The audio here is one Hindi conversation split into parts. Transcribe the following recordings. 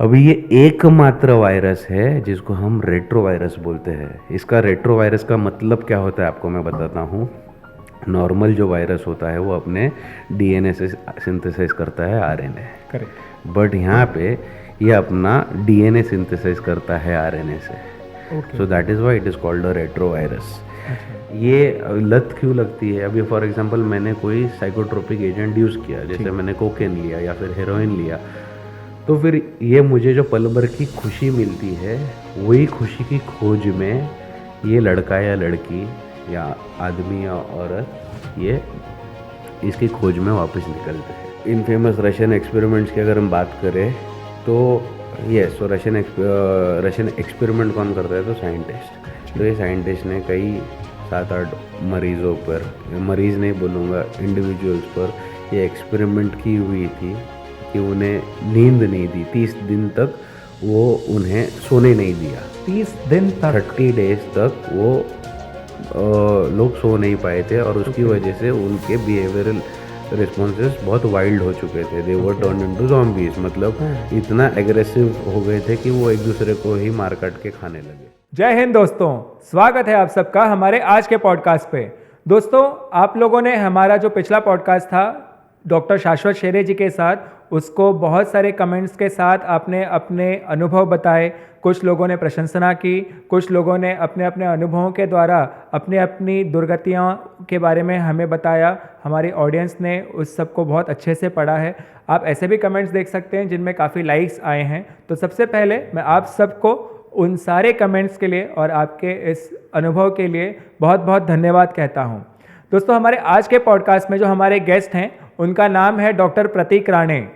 अभी ये एकमात्र वायरस है जिसको हम रेट्रो वायरस बोलते हैं। इसका रेट्रो वायरस का मतलब क्या होता है आपको मैं बताता हूँ। नॉर्मल जो वायरस होता है वो अपने डीएनए से सिंथेसाइज करता है आरएनए। करेक्ट। बट यहाँ पे ये अपना डीएनए सिंथेसाइज करता है आरएनए से। Okay. So that is why it is called a retro virus. अच्छा। ये लत क्यों लगती है? अभी फॉर एग्जांपल मैंने कोई साइकोट्रोपिक एजेंट यूज़ किया, जैसे मैंने कोकेन लिया या फिर हेरोइन लिया, तो फिर ये मुझे जो पल भर की खुशी मिलती है, वही खुशी की खोज में ये लड़का या लड़की या आदमी या औरत ये इसकी खोज में वापस निकलते हैं। इन फेमस रशियन एक्सपेरिमेंट्स की अगर हम बात करें तो यस, तो रशियन एक्सपेरिमेंट कौन करता है? तो साइंटिस्ट। तो ये साइंटिस्ट ने कई 7-8 मरीज़ों पर, मरीज़ नहीं बोलूँगा, इंडिविजुअल्स पर ये एक्सपेरिमेंट की हुई थी कि उन्हें नींद नहीं दी 30 दिन तक। वो उन्हें सोने नहीं दिया 30 दिन तक। 30 डेज तक वो लोग सो नहीं पाए थे और उसकी वजह से उनके बिहेवियरल रिस्पॉन्सेस बहुत वाइल्ड हो चुके थे। दे वर टर्न इनटू ज़ॉम्बीज, मतलब इतना एग्रेसिव हो गए थे कि वो एक दूसरे को ही मार काट के खाने लगे। जय हिंद दोस्तों, स्वागत है आप सबका हमारे आज के पॉडकास्ट पे। दोस्तों, आप लोगों ने हमारा जो पिछला पॉडकास्ट था डॉक्टर शाश्वत शेरे जी के साथ, उसको बहुत सारे कमेंट्स के साथ आपने अपने अनुभव बताए। कुछ लोगों ने प्रशंसना की, कुछ लोगों ने अपने अपने अनुभवों के द्वारा अपनी अपनी दुर्गतियों के बारे में हमें बताया। हमारी ऑडियंस ने उस सब को बहुत अच्छे से पढ़ा है। आप ऐसे भी कमेंट्स देख सकते हैं जिनमें काफ़ी लाइक्स आए हैं। तो सबसे पहले मैं आप सबको उन सारे कमेंट्स के लिए और आपके इस अनुभव के लिए बहुत बहुत धन्यवाद कहता हूँ। दोस्तों, हमारे आज के पॉडकास्ट में जो हमारे गेस्ट हैं उनका नाम है डॉक्टर प्रतीक राणे।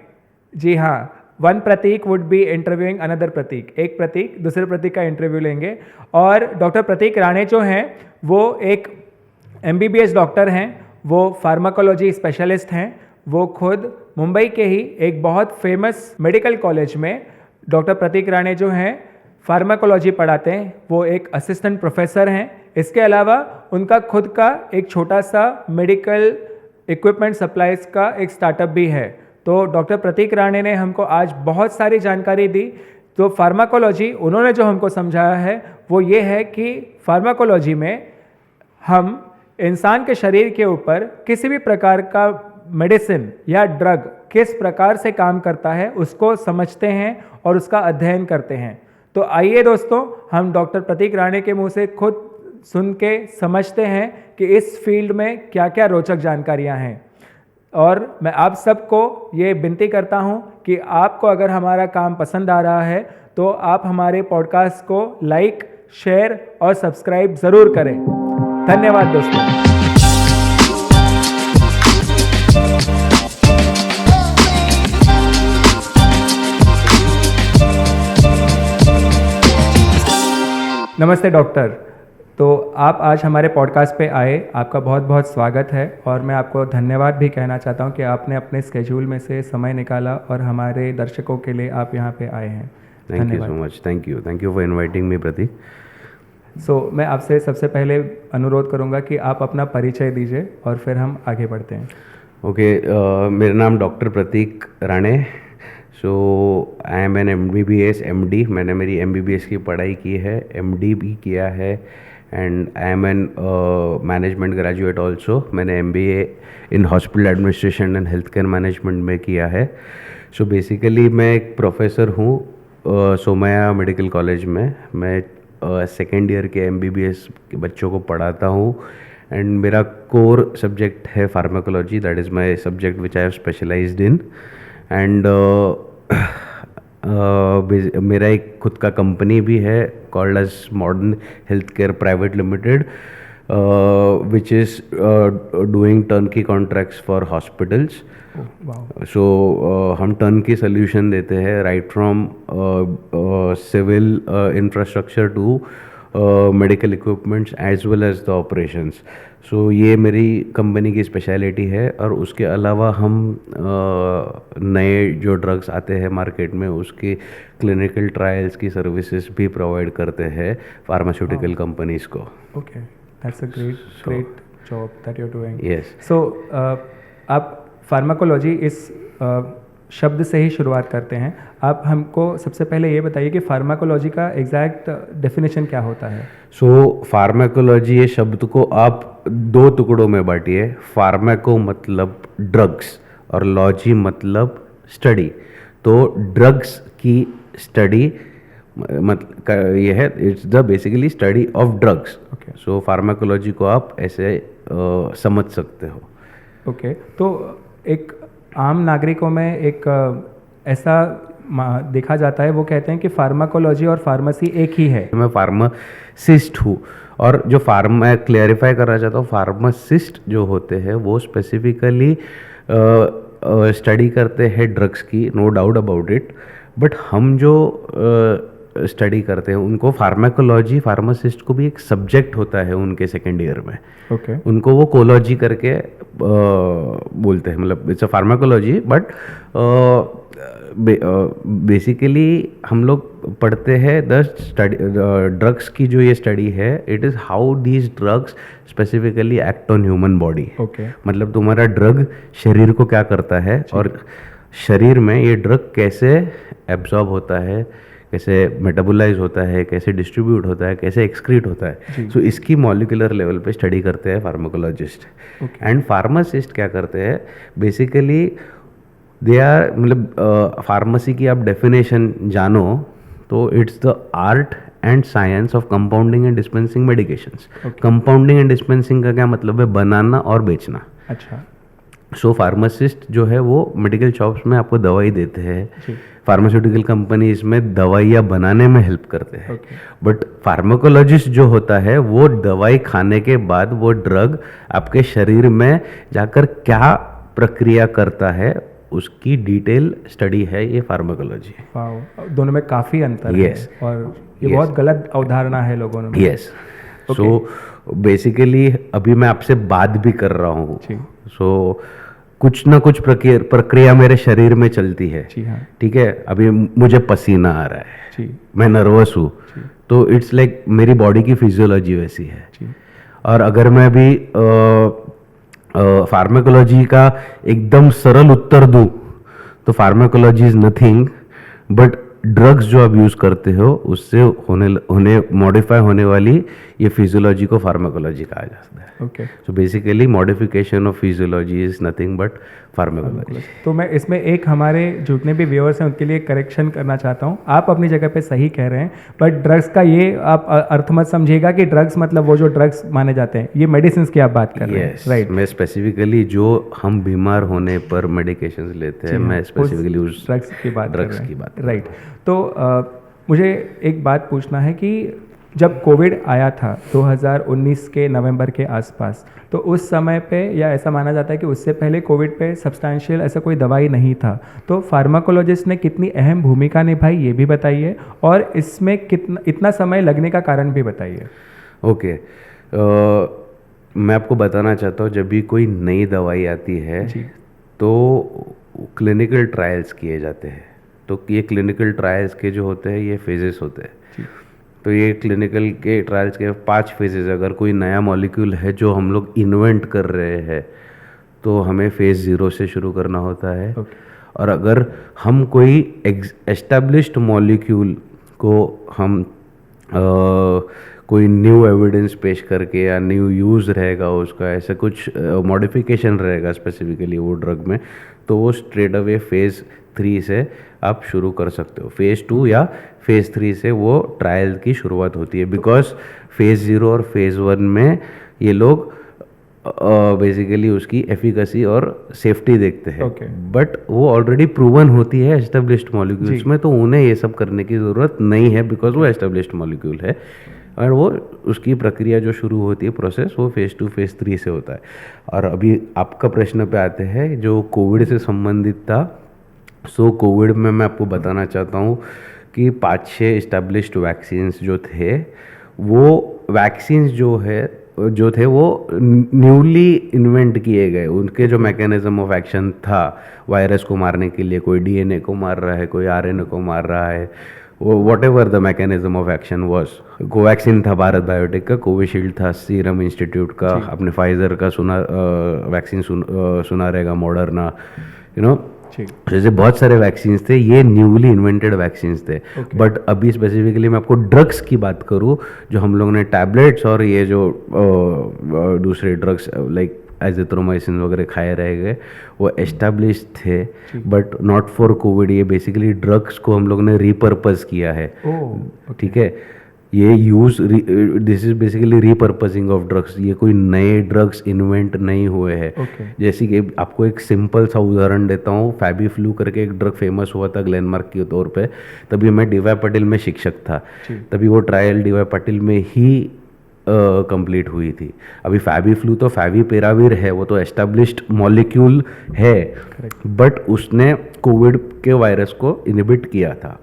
जी हाँ, one Prateek would be interviewing another Prateek. एक प्रतीक दूसरे प्रतीक का इंटरव्यू लेंगे। और डॉक्टर प्रतीक राणे जो हैं वो एक MBBS डॉक्टर हैं, वो फार्माकोलॉजी स्पेशलिस्ट हैं। वो खुद मुंबई के ही एक बहुत फेमस मेडिकल कॉलेज में डॉक्टर प्रतीक राणे जो हैं फार्माकोलॉजी पढ़ाते हैं। वो एक असिस्टेंट प्रोफेसर हैं। इसके अलावा उनका खुद का एक छोटा सा मेडिकल इक्विपमेंट सप्लाईज का एक स्टार्टअप भी है। तो डॉक्टर प्रतीक राणे ने हमको आज बहुत सारी जानकारी दी। तो फार्माकोलॉजी उन्होंने जो हमको समझाया है वो ये है कि फार्माकोलॉजी में हम इंसान के शरीर के ऊपर किसी भी प्रकार का मेडिसिन या ड्रग किस प्रकार से काम करता है उसको समझते हैं और उसका अध्ययन करते हैं। तो आइए दोस्तों, हम डॉक्टर प्रतीक राणे के मुंह से खुद सुन के समझते हैं कि इस फील्ड में क्या क्या रोचक जानकारियां हैं। और मैं आप सबको ये विनती करता हूं कि आपको अगर हमारा काम पसंद आ रहा है तो आप हमारे पॉडकास्ट को लाइक, शेयर और सब्सक्राइब ज़रूर करें। धन्यवाद दोस्तों। नमस्ते डॉक्टर। तो आप आज हमारे पॉडकास्ट पे आए, आपका बहुत बहुत स्वागत है। और मैं आपको धन्यवाद भी कहना चाहता हूँ कि आपने अपने स्केड्यूल में से समय निकाला और हमारे दर्शकों के लिए आप यहाँ पे आए हैं। Thank you so much. Thank you for inviting me Prateek. मैं आपसे सबसे पहले अनुरोध करूँगा कि आप अपना परिचय दीजिए और फिर हम आगे बढ़ते हैं। ओके, मेरा नाम doctor Prateek Rane. So I am an MBBS MD। मैंने मेरी MBBS की पढ़ाई की है, MD भी किया है, and I am an management graduate also. मैंने MBA in hospital administration and health care management में किया है। सो बेसिकली मैं एक प्रोफेसर हूँ सोमया मेडिकल कॉलेज में। मैं सेकेंड ईयर के MBBS के बच्चों को पढ़ाता हूँ एंड मेरा कोर सब्जेक्ट है pharmacology. That is my subject which I have specialised in. And मेरा एक खुद का कंपनी भी है called as modern health care private limited, which is doing turnkey contracts for hospitals. So हम टर्नकी सोल्यूशन देते हैं, right from civil infrastructure to medical equipments as well as the operations. So ये मेरी कंपनी की स्पेशलिटी है। और उसके अलावा हम नए जो ड्रग्स आते हैं मार्केट में उसके क्लिनिकल ट्रायल्स की सर्विसेज भी प्रोवाइड करते हैं फार्मास्यूटिकल कंपनीज को। Okay, that's a great job that you are doing. Yes. So आप फार्माकोलॉजी इस शब्द से ही शुरुआत करते हैं। आप हमको सबसे पहले ये बताइए कि फार्माकोलॉजी का एग्जैक्ट डेफिनेशन क्या होता है। फार्माकोलॉजी ये शब्द को आप दो टुकड़ों में बांटिए। फार्माको मतलब ड्रग्स और लॉजी मतलब स्टडी। तो ड्रग्स की स्टडी ये है, it's the basically study of drugs. So pharmacology को आप ऐसे समझ सकते हो। ओके तो एक आम नागरिकों में एक ऐसा देखा जाता है, वो कहते हैं कि फार्माकोलॉजी और फार्मेसी एक ही है। मैं फार्मासिस्ट हूँ, और जो मैं क्लियरिफाई करना चाहता हूँ, फार्मासिस्ट जो होते हैं वो स्पेसिफिकली स्टडी करते हैं ड्रग्स की, no doubt about it. But हम जो स्टडी करते हैं उनको फार्माकोलॉजी, फार्मासिस्ट को भी एक सब्जेक्ट होता है उनके सेकेंड ईयर में। ओके उनको वो कोलॉजी करके बोलते हैं, मतलब it's a pharmacology. But basically हम लोग पढ़ते हैं द स्टडी ड्रग्स की जो ये स्टडी है, it is how these drugs specifically act on human body. Okay मतलब तुम्हारा ड्रग शरीर को क्या करता है और शरीर में ये ड्रग कैसे एब्जॉर्ब होता है, कैसे मेटाबोलाइज होता है, कैसे डिस्ट्रीब्यूट होता है, कैसे एक्सक्रीट होता है। सो इसकी मॉलिक्यूलर लेवल पे स्टडी करते हैं फार्माकोलॉजिस्ट। एंड फार्मासिस्ट क्या करते हैं, बेसिकली दे आर, मतलब फार्मेसी की आप डेफिनेशन जानो तो it's the art and science of compounding and dispensing medications. Compounding and dispensing का क्या मतलब है, बनाना और बेचना। अच्छा। सो फार्मासिस्ट जो है वो मेडिकल शॉप्स में आपको दवाई देते हैं, फार्मास्यूटिकल कंपनीज में दवाइयाँ बनाने में हेल्प करते हैं। बट फार्माकोलॉजिस्ट जो होता है वो दवाई खाने के बाद वो ड्रग आपके शरीर में जाकर क्या प्रक्रिया करता है उसकी डिटेल स्टडी है ये फार्माकोलॉजी। दोनों में काफ़ी अंतर है और ये बहुत गलत अवधारणा है लोगों में। यस। सो बेसिकली अभी मैं आपसे बात भी कर रहा हूँ, सो कुछ ना कुछ प्रक्रिया मेरे शरीर में चलती है। ठीक है, अभी मुझे पसीना आ रहा है, मैं नर्वस हूँ, तो इट्स लाइक मेरी बॉडी की फिजियोलॉजी वैसी है। और अगर मैं अभी फार्माकोलॉजी का एकदम सरल उत्तर दूँ तो pharmacology is nothing but drugs जो आप यूज़ करते हो उससे होने मॉडिफाई होने वाली ये फिजियोलॉजी को फार्माकोलॉजी कहा जाता है। Okay. So basically modification of physiology is nothing but pharmacology. तो मैं इसमें एक हमारे जितने भी व्यूअर्स हैं उनके लिए करेक्शन करना चाहता हूँ। आप अपनी जगह पे सही कह रहे हैं, बट ड्रग्स का ये आप अर्थ मत समझिएगा कि ड्रग्स मतलब वो जो ड्रग्स माने जाते हैं, ये मेडिसिन की आप बात कर रहे हैं, राइट? मैं स्पेसिफिकली जो हम बीमार होने पर मेडिकेशन लेते हैं, मैं स्पेसिफिकली उस ड्रग्स की बात, राइट? तो मुझे एक बात पूछना है कि जब कोविड आया था 2019 के नवंबर के आसपास, तो उस समय पे, या ऐसा माना जाता है कि उससे पहले कोविड पे सब्सटेंशियल ऐसा कोई दवाई नहीं था, तो फार्माकोलॉजिस्ट ने कितनी अहम भूमिका निभाई ये भी बताइए, और इसमें इतना समय लगने का कारण भी बताइए। ओके। मैं आपको बताना चाहता हूँ, जब भी कोई नई दवाई आती है तो क्लिनिकल ट्रायल्स किए जाते हैं। तो ये क्लिनिकल ट्रायल्स के जो होते हैं ये फेजेस होते हैं। तो ये क्लिनिकल के ट्रायल्स के 5 फेजेस। अगर कोई नया मॉलिक्यूल है जो हम लोग इन्वेंट कर रहे हैं तो हमें फेज़ 0 से शुरू करना होता है। और अगर हम कोई एस्टेब्लिश्ड मॉलिक्यूल को हम कोई न्यू एविडेंस पेश करके या न्यू यूज़ रहेगा उसका, ऐसा कुछ मॉडिफिकेशन रहेगा स्पेसिफिकली वो ड्रग में, तो वो स्ट्रेट अवे फेज़ 3 से आप शुरू कर सकते हो। फेज़ 2 या फेज़ 3 से वो ट्रायल की शुरुआत होती है, बिकॉज फेज़ 0 और फेज़ 1 में ये लोग बेसिकली उसकी एफिकेसी और सेफ्टी देखते हैं। बट वो ऑलरेडी प्रूवन होती है एस्टेब्लिश्ड मॉलिक्यूल्स में, तो उन्हें ये सब करने की ज़रूरत नहीं है बिकॉज वो एस्टेब्लिश्ड मॉलिक्यूल है। और वो उसकी प्रक्रिया जो शुरू होती है प्रोसेस, वो फेज़ 2 फेज़ 3 से होता है। और अभी आपका प्रश्न पे आते हैं जो कोविड से संबंधित था। सो कोविड में मैं आपको बताना चाहता हूँ कि 5-6 इस्टेब्लिश्ड वैक्सीन्स जो थे, वो वैक्सीन्स जो थे वो न्यूली इन्वेंट किए गए। उनके जो मैकेनिज्म ऑफ एक्शन था वायरस को मारने के लिए, कोई डीएनए को मार रहा है, कोई आरएनए को मार रहा है, वो what ever the mechanism of action was. Covaxin था भारत बायोटेक का, कोविशील्ड था सीरम इंस्टीट्यूट का, अपने फाइजर का वैक्सीन सुना रहेगा, मॉडर्ना, ठीक। जैसे बहुत सारे वैक्सीन थे, ये न्यूली इन्वेंटेड वैक्सीन थे। Okay. बट अभी स्पेसिफिकली मैं आपको ड्रग्स की बात करूँ, जो हम लोगों ने टैबलेट्स और ये जो दूसरे ड्रग्स लाइक एजिथ्रोमाइसिन वगैरह खाए रह गए, वो एस्टेब्लिश थे बट नॉट फॉर कोविड। ये बेसिकली ड्रग्स को हम लोग ने रिपर्पस किया है। ठीक है, ये use this is basically repurposing of drugs. ये कोई नए ड्रग्स इन्वेंट नहीं हुए हैं। जैसे कि आपको एक सिंपल सा उदाहरण देता हूँ, फैबी फ्लू करके एक ड्रग फेमस हुआ था ग्लेनमार्क के तौर पे। तभी मैं डी वाई पाटिल में शिक्षक था, तभी वो ट्रायल डी वाई पाटिल में ही कंप्लीट हुई थी। अभी फैबी फ्लू तो फैवीपिराविर है, वो तो एस्टेब्लिश्ड मॉलिक्यूल है, बट उसने कोविड के वायरस को इनहिबिट किया था।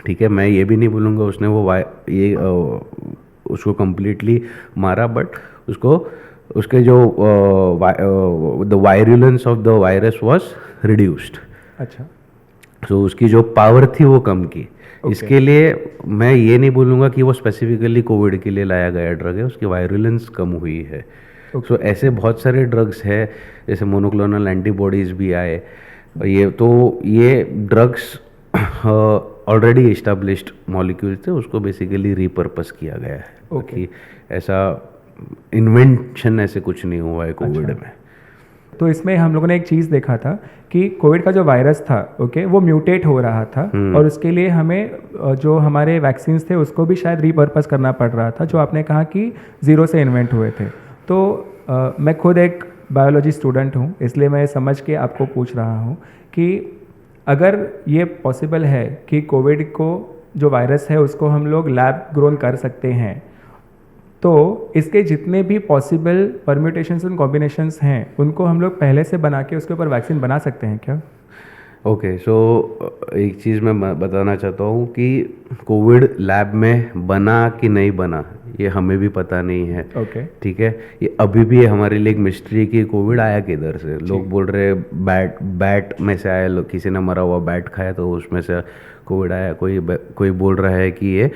ठीक है, मैं ये भी नहीं बोलूँगा उसने वो उसको कम्प्लीटली मारा, बट उसको उसके जो the virulence of the virus was reduced. अच्छा, तो उसकी जो पावर थी वो कम की। इसके लिए मैं ये नहीं बोलूँगा कि वो स्पेसिफिकली कोविड के लिए लाया गया ड्रग है, उसकी वायरुलेंस कम हुई है। सो ऐसे बहुत सारे ड्रग्स है, जैसे मोनोक्लोनल एंटीबॉडीज़ भी आए। ये ड्रग्स ऑलरेडी एस्टेब्लिश्ड मॉलिक्यूल थे, उसको बेसिकली रिपर्पस किया गया है। कि ऐसा इन्वेंशन ऐसे कुछ नहीं हुआ है कोविड में। तो इसमें हम लोगों ने एक चीज़ देखा था कि कोविड का जो वायरस था वो म्यूटेट हो रहा था, और उसके लिए हमें जो हमारे वैक्सीन थे उसको भी शायद रीपर्पस करना पड़ रहा था, जो आपने कहा कि ज़ीरो से इन्वेंट हुए थे। तो मैं खुद एक बायोलॉजी स्टूडेंट हूँ, इसलिए मैं समझ के आपको पूछ रहा हूँ कि अगर ये पॉसिबल है कि कोविड को जो वायरस है उसको हम लोग लैब ग्रोन कर सकते हैं, तो इसके जितने भी पॉसिबल परम्यूटेशंस एंड कॉम्बिनेशंस हैं उनको हम लोग पहले से बना के उसके ऊपर वैक्सीन बना सकते हैं क्या? ओके, सो एक चीज़ मैं बताना चाहता हूँ कि कोविड लैब में बना कि नहीं बना ये हमें भी पता नहीं है। ठीक है, ये अभी भी हमारे लिए एक मिस्ट्री कि कोविड आया किधर से। लोग बोल रहे बैट में से आया, किसी ने मरा हुआ बैट खाया तो उसमें से कोविड आया। कोई बोल रहा है कि ये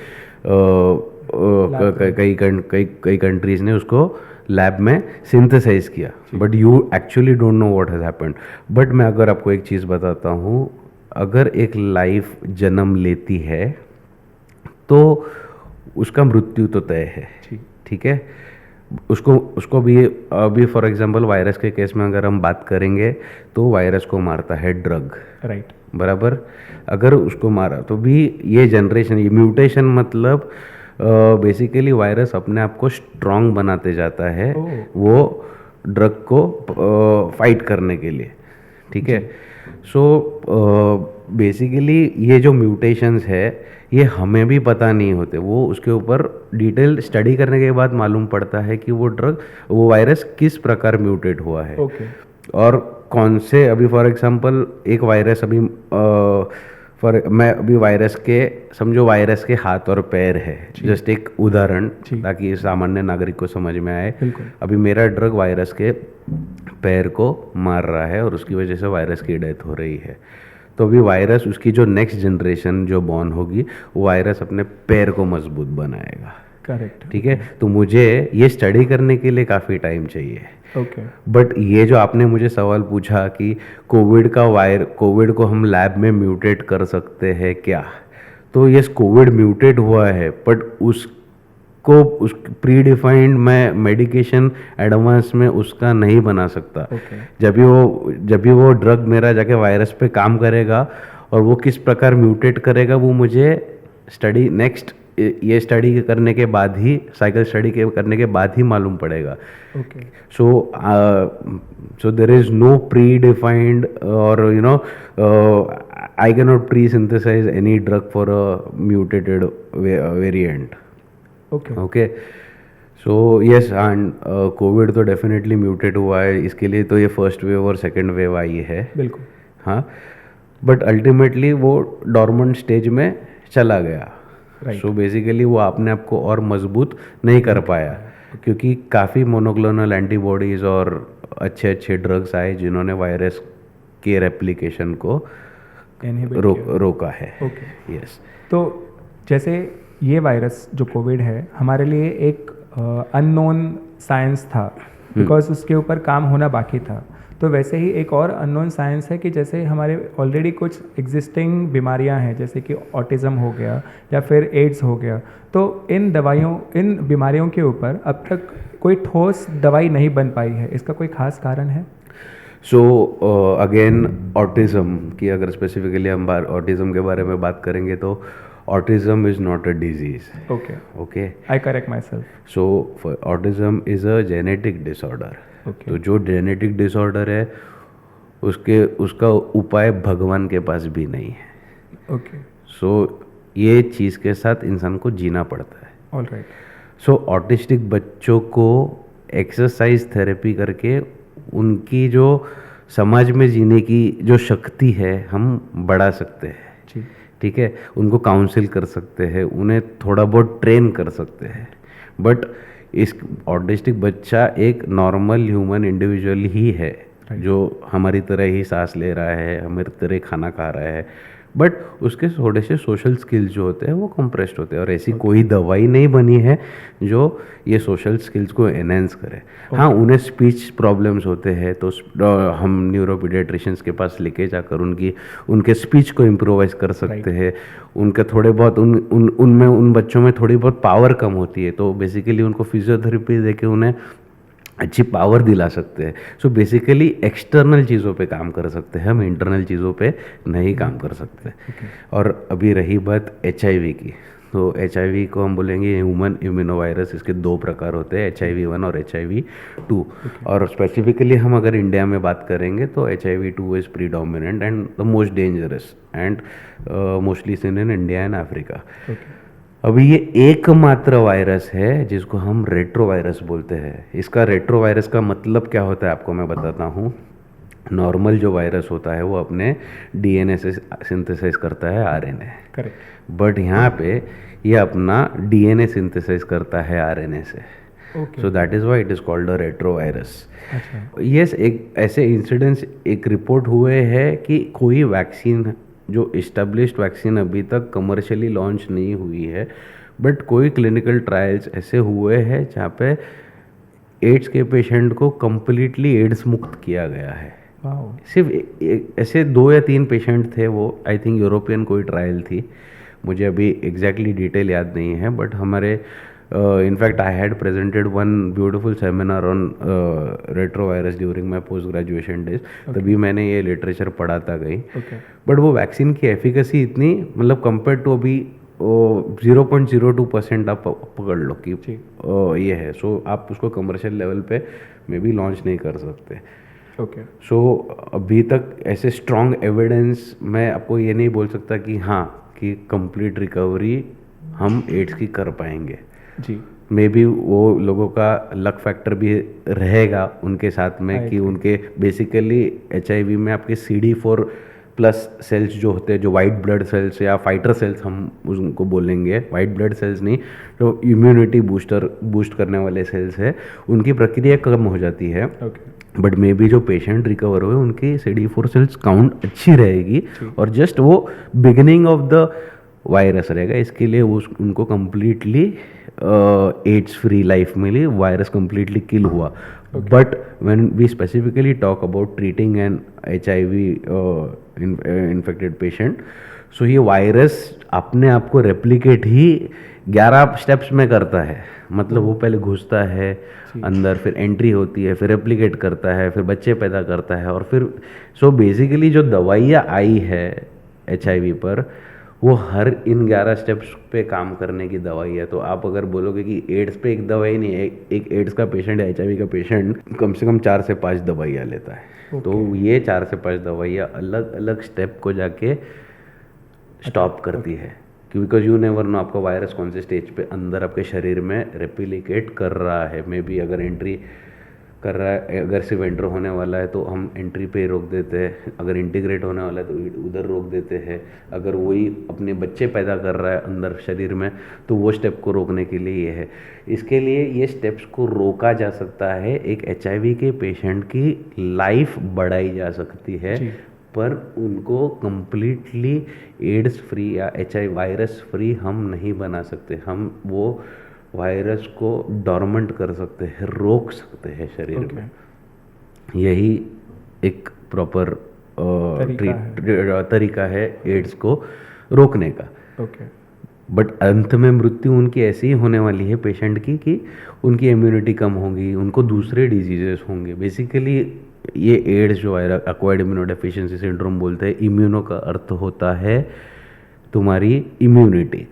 कई कंट्रीज ने उसको लैब में सिंथेसाइज किया, but you actually don't know what has happened. But मैं अगर आपको एक चीज़ बताता हूँ, अगर एक लाइफ जन्म लेती है तो उसका मृत्यु तो तय है। ठीक है, उसको भी अभी फॉर एग्जांपल वायरस के केस में अगर हम बात करेंगे तो वायरस को मारता है ड्रग, राइट, बराबर। अगर उसको मारा तो भी ये जनरेशन, ये म्यूटेशन मतलब बेसिकली वायरस अपने आप को स्ट्रांग बनाते जाता है वो ड्रग को फाइट करने के लिए। ठीक है, सो बेसिकली ये जो म्यूटेशंस है ये हमें भी पता नहीं होते, वो उसके ऊपर डिटेल स्टडी करने के बाद मालूम पड़ता है कि वो वायरस किस प्रकार म्यूटेट हुआ है। और कौन से, अभी फॉर एग्जांपल एक वायरस अभी मैं अभी वायरस के हाथ और पैर है, जस्ट एक उदाहरण ताकि सामान्य नागरिक को समझ में आए। अभी मेरा ड्रग वायरस के पैर को मार रहा है और उसकी वजह से वायरस की डेथ हो रही है। तो अभी वायरस, उसकी जो नेक्स्ट जनरेशन जो बॉर्न होगी, वो वायरस अपने पैर को मजबूत बनाएगा। करेक्ट, ठीक है, तो मुझे ये स्टडी करने के लिए काफ़ी टाइम चाहिए। बट ये जो आपने मुझे सवाल पूछा कि कोविड को हम लैब में म्यूटेट कर सकते हैं क्या, तो यस, कोविड म्यूटेट हुआ है, बट उस प्री डिफाइंड मैं मेडिकेशन एडवांस में उसका नहीं बना सकता। जब भी वो ड्रग मेरा जाके वायरस पे काम करेगा और वो किस प्रकार म्यूटेट करेगा वो मुझे ये स्टडी करने के बाद ही, साइकिल स्टडी करने के बाद ही मालूम पड़ेगा। So there is no pre defined और I can not pre synthesise any drug for a mutated variant. Okay, so yes, and Covid तो डेफिनेटली म्यूटेट हुआ है, इसके लिए तो ये फर्स्ट वेव और सेकेंड वेव आई है। बिल्कुल, हाँ, बट अल्टीमेटली वो डॉर्मेंट स्टेज में चला गया। सो बेसिकली वो अपने आप को और मजबूत नहीं कर पाया, क्योंकि काफ़ी मोनोक्लोनल एंटीबॉडीज़ और अच्छे ड्रग्स आए जिन्होंने वायरस के रेप्लिकेशन को रोका है। यस, तो जैसे ये वायरस जो कोविड है हमारे लिए एक अननोन साइंस था, बिकॉज उसके ऊपर काम होना बाकी था। तो वैसे ही एक और अननोन साइंस है कि जैसे हमारे ऑलरेडी कुछ एग्जिस्टिंग बीमारियां हैं, जैसे कि ऑटिज़म हो गया या फिर एड्स हो गया, तो इन बीमारियों के ऊपर अब तक कोई ठोस दवाई नहीं बन पाई है। इसका कोई खास कारण है? सो अगेन ऑटिज़म की अगर स्पेसिफिकली हम ऑटिज़म के बारे में बात करेंगे तो autism is not a disease. Okay, I correct my self. So autism is a genetic disorder. Okay. तो जो जेनेटिक डिसऑर्डर है उसका उपाय भगवान के पास भी नहीं है. ओके. सो ये चीज़ के साथ इंसान को जीना पड़ता है. ऑलराइट. सो ऑटिस्टिक बच्चों को एक्सरसाइज थेरेपी करके उनकी जो समाज में जीने की जो शक्ति है हम बढ़ा सकते हैं. जी. ठीक है, उनको काउंसिल कर सकते हैं, उन्हें थोड़ा बहुत ट्रेन कर सकते हैं. बट इस ऑटिस्टिक बच्चा एक नॉर्मल ह्यूमन इंडिविजुअल ही है जो हमारी तरह ही सांस ले रहा है, हमारी तरह खाना खा रहा है, बट उसके थोड़े से सोशल स्किल्स जो होते हैं वो कंप्रेस्ड होते हैं. और ऐसी कोई दवाई नहीं बनी है जो ये सोशल स्किल्स को एनहेंस करे. हाँ, उन्हें स्पीच प्रॉब्लम्स होते हैं तो हम न्यूरोपीडियाट्रिशियंस के पास लेके जाकर उनके स्पीच को इम्प्रोवाइज कर सकते हैं. उनके थोड़े बहुत उन बच्चों में थोड़ी बहुत पावर कम होती है तो बेसिकली उनको फिजियोथेरेपी देके उन्हें अच्छी पावर दिला सकते हैं. सो बेसिकली एक्सटर्नल चीज़ों पे काम कर सकते हैं, हम इंटरनल चीज़ों पे नहीं काम कर सकते. और अभी रही बात HIV की, तो HIV को हम बोलेंगे ह्यूमन इम्यूनोवायरस. इसके 2 प्रकार होते हैं, HIV-1 और HIV-2. और स्पेसिफिकली हम अगर इंडिया में बात करेंगे तो HIV-2 is predominant and the most dangerous and mostly seen in India and Africa. अभी ये एकमात्र वायरस है जिसको हम रेट्रोवायरस बोलते हैं. इसका रेट्रोवायरस का मतलब क्या होता है आपको मैं बताता हूँ. नॉर्मल जो वायरस होता है वो अपने DNA से सिंथेसाइज करता है RNA. करेक्ट. बट यहाँ पे ये अपना DNA सिंथेसाइज करता है RNA से. So that is why it is called a retrovirus. Yes, एक ऐसे इंसिडेंट्स एक रिपोर्ट हुए हैं कि कोई वैक्सीन जो इस्टेब्लिश्ड वैक्सीन अभी तक कमर्शियली लॉन्च नहीं हुई है, बट कोई क्लिनिकल ट्रायल्स ऐसे हुए हैं जहाँ पे एड्स के पेशेंट को कम्प्लीटली एड्स मुक्त किया गया है. सिर्फ ऐसे 2 या 3 पेशेंट थे. वो आई थिंक यूरोपियन कोई ट्रायल थी, मुझे अभी एग्जैक्टली डिटेल याद नहीं है. बट हमारे in fact I had presented one beautiful seminar on retrovirus during my post graduation days. तभी मैंने ये लिटरेचर पढ़ा था कहीं. बट वो वैक्सीन की एफिकेसी इतनी, मतलब कंपेयर टू अभी 0.02% आप पकड़ लो कि ये है. सो आप उसको कमर्शियल लेवल पे मे बी लॉन्च नहीं कर सकते. सो अभी तक ऐसे स्ट्रॉन्ग एविडेंस मैं आपको ये नहीं बोल सकता कि हाँ कि कंप्लीट रिकवरी हम एड्स की कर पाएंगे. जी. मे बी वो लोगों का लक फैक्टर भी रहेगा उनके साथ में कि उनके बेसिकली HIV में आपके CD4 प्लस सेल्स जो होते हैं, जो वाइट ब्लड सेल्स या फाइटर सेल्स हम उनको बोलेंगे, वाइट ब्लड सेल्स नहीं, जो इम्यूनिटी बूस्ट करने वाले सेल्स है, उनकी प्रक्रिया कम हो जाती है. बट मे बी जो पेशेंट रिकवर हुए उनकी CD4 सेल्स काउंट अच्छी रहेगी और जस्ट वो बिगिनिंग ऑफ द वायरस रहेगा. इसके लिए उनको कम्प्लीटली एड्स फ्री लाइफ मिली, वायरस कम्प्लीटली किल हुआ. But when we specifically talk about treating an HIV infected patient, so ये वायरस अपने आप को रेप्लिकेट ही 11 स्टेप्स में करता है. मतलब वो पहले घुसता है अंदर, फिर एंट्री होती है, फिर रेप्लिकेट करता है, फिर बच्चे पैदा करता है और फिर सो बेसिकली जो दवाइयाँ आई है HIV पर वो हर इन 11 स्टेप्स पे काम करने की दवाई है. तो आप अगर बोलोगे कि एड्स पे एक दवाई नहीं है, एक एड्स का पेशेंट या HIV का पेशेंट कम से कम 4 से 5 दवाइयाँ लेता है. तो ये 4 से 5 दवाइयाँ अलग अलग स्टेप को जाके स्टॉप करती है, बिकॉज यू नेवर नो आपका वायरस कौन से स्टेज पे अंदर आपके शरीर में रेप्लिकेट कर रहा है. मे बी अगर एंट्री कर रहा है, अगर सिर्फ एंटर होने वाला है तो हम एंट्री पे रोक देते हैं, अगर इंटीग्रेट होने वाला है तो उधर रोक देते हैं, अगर वही अपने बच्चे पैदा कर रहा है अंदर शरीर में तो वो स्टेप को रोकने के लिए ये है. इसके लिए ये स्टेप्स को रोका जा सकता है. एक HIV के पेशेंट की लाइफ बढ़ाई जा सकती है, पर उनको कम्प्लीटली एड्स फ्री या HIV वायरस फ्री हम नहीं बना सकते. हम वो वायरस को डॉर्मेंट कर सकते हैं, रोक सकते हैं शरीर में. यही एक प्रॉपर तरीका तरीका है एड्स को रोकने का। ओके। बट अंत में मृत्यु उनकी ऐसी ही होने वाली है पेशेंट की कि उनकी इम्यूनिटी कम होगी, उनको दूसरे डिजीजेस होंगे। बेसिकली ये एड्स जो है एक्वायर्ड इम्यूनोडेफिशिएंसी सिंड्रोम बोलते हैं। इम्यूनो का अर्थ होता है तुम्हारी इम्यूनिटी।